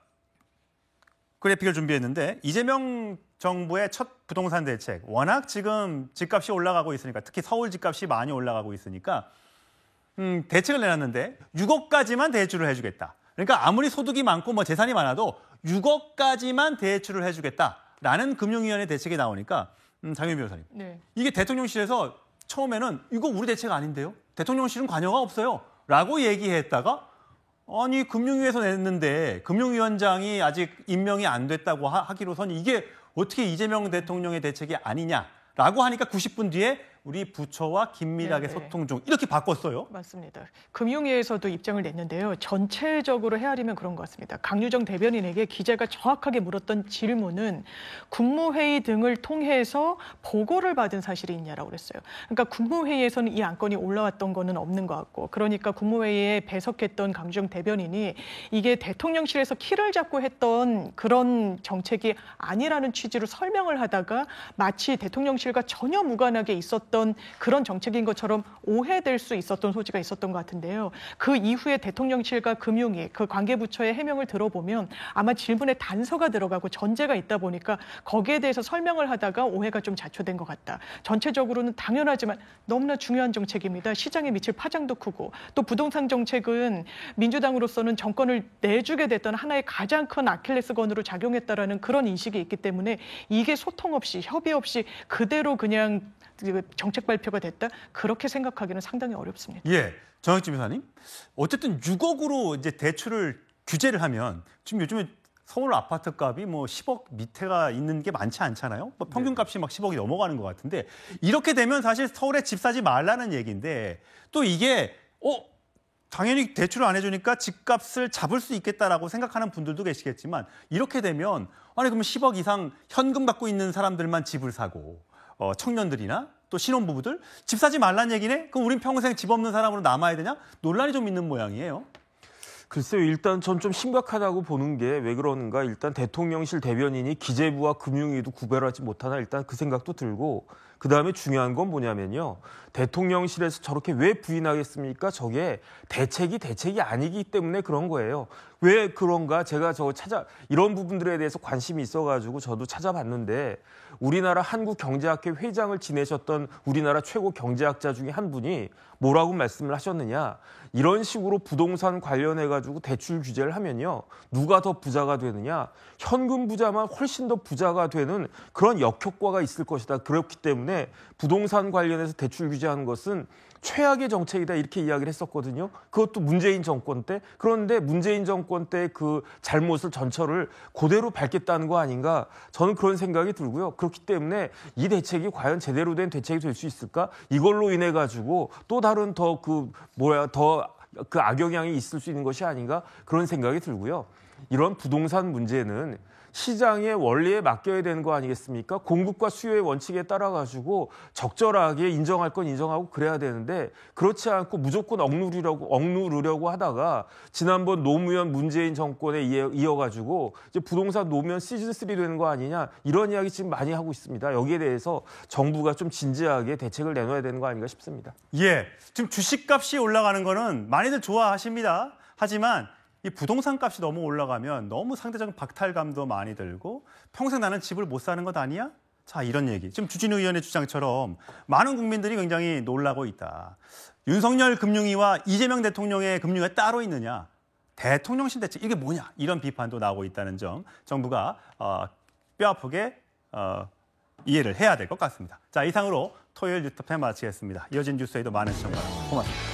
그래픽을 준비했는데 이재명 정부의 첫 부동산 대책, 워낙 지금 집값이 올라가고 있으니까 특히 서울 집값이 많이 올라가고 있으니까 대책을 내놨는데 6억까지만 대출을 해주겠다. 그러니까 아무리 소득이 많고 뭐 재산이 많아도 6억까지만 대출을 해주겠다라는 금융위원회 대책이 나오니까 장윤 변호사님, 네. 이게 대통령실에서 처음에는 이거 우리 대책 아닌데요? 대통령실은 관여가 없어요. 라고 얘기했다가 아니 금융위에서 냈는데 금융위원장이 아직 임명이 안 됐다고 하기로선 이게 어떻게 이재명 대통령의 대책이 아니냐라고 하니까 90분 뒤에 우리 부처와 긴밀하게 소통 중 이렇게 바꿨어요. 맞습니다. 금융위에서도 입장을 냈는데요. 전체적으로 헤아리면 그런 것 같습니다. 강유정 대변인에게 기자가 정확하게 물었던 질문은 국무회의 등을 통해서 보고를 받은 사실이 있냐라고 그랬어요. 그러니까 국무회의에서는 이 안건이 올라왔던 거는 없는 것 같고 그러니까 국무회의에 배석했던 강유정 대변인이 이게 대통령실에서 키를 잡고 했던 그런 정책이 아니라는 취지로 설명을 하다가 마치 대통령실과 전혀 무관하게 있었던 그런 정책인 것처럼 오해될 수 있었던 소지가 있었던 것 같은데요. 그 이후에 대통령실과 금융위, 그 관계부처의 해명을 들어보면 아마 질문에 단서가 들어가고 전제가 있다 보니까 거기에 대해서 설명을 하다가 오해가 좀 자초된 것 같다. 전체적으로는 당연하지만 너무나 중요한 정책입니다. 시장에 미칠 파장도 크고 또 부동산 정책은 민주당으로서는 정권을 내주게 됐던 하나의 가장 큰 아킬레스건으로 작용했다라는 그런 인식이 있기 때문에 이게 소통 없이 협의 없이 그대로 그냥 정책 발표가 됐다? 그렇게 생각하기는 상당히 어렵습니다. 예, 정혁진 변호사님. 어쨌든 6억으로 이제 대출을 규제를 하면 지금 요즘에 서울 아파트 값이 뭐 10억 밑에가 있는 게 많지 않잖아요. 뭐 평균 값이 막 10억이 넘어가는 것 같은데 이렇게 되면 사실 서울에 집 사지 말라는 얘기인데 또 이게 당연히 대출을 안 해주니까 집값을 잡을 수 있겠다라고 생각하는 분들도 계시겠지만 이렇게 되면 아니 그러면 10억 이상 현금 갖고 있는 사람들만 집을 사고 청년들이나 또 신혼부부들 집 사지 말란 얘기네? 그럼 우린 평생 집 없는 사람으로 남아야 되냐? 논란이 좀 있는 모양이에요. 글쎄요. 일단 전 좀 심각하다고 보는 게 왜 그러는가. 일단 대통령실 대변인이 기재부와 금융위도 구별하지 못하나 일단 그 생각도 들고 그다음에 중요한 건 뭐냐면요. 대통령실에서 저렇게 왜 부인하겠습니까? 저게 대책이 아니기 때문에 그런 거예요. 왜 그런가? 제가 이런 부분들에 대해서 관심이 있어가지고 저도 찾아봤는데 우리나라 한국경제학회 회장을 지내셨던 우리나라 최고 경제학자 중에 한 분이 뭐라고 말씀을 하셨느냐. 이런 식으로 부동산 관련해가지고 대출 규제를 하면요. 누가 더 부자가 되느냐. 현금 부자만 훨씬 더 부자가 되는 그런 역효과가 있을 것이다. 그렇기 때문에 부동산 관련해서 대출 규제하는 것은 최악의 정책이다 이렇게 이야기를 했었거든요. 그것도 문재인 정권 때. 그런데 문재인 정권 때 그 잘못을 전철을 그대로 밟겠다는 거 아닌가 저는 그런 생각이 들고요. 그렇기 때문에 이 대책이 과연 제대로 된 대책이 될 수 있을까? 이걸로 인해 가지고 또 다른 더 그 악영향이 있을 수 있는 것이 아닌가 그런 생각이 들고요. 이런 부동산 문제는 시장의 원리에 맡겨야 되는 거 아니겠습니까? 공급과 수요의 원칙에 따라 가지고 적절하게 인정할 건 인정하고 그래야 되는데 그렇지 않고 무조건 억누르려고 하다가 지난번 노무현 문재인 정권에 이어가지고 이제 부동산 노무현 시즌3 되는 거 아니냐 이런 이야기 지금 많이 하고 있습니다. 여기에 대해서 정부가 좀 진지하게 대책을 내놔야 되는 거 아닌가 싶습니다. 예, 지금 주식값이 올라가는 거는 많이들 좋아하십니다. 하지만 이 부동산 값이 너무 올라가면 너무 상대적인 박탈감도 많이 들고 평생 나는 집을 못 사는 것 아니야? 자, 이런 얘기. 지금 주진우 의원의 주장처럼 많은 국민들이 굉장히 놀라고 있다. 윤석열 금융위와 이재명 대통령의 금융위가 따로 있느냐? 대통령실 대책 이게 뭐냐? 이런 비판도 나오고 있다는 점 정부가 뼈아프게 이해를 해야 될 것 같습니다. 자, 이상으로 토요일 뉴스톱10 마치겠습니다. 이어진 뉴스에도 많은 시청 바랍니다. 고맙습니다.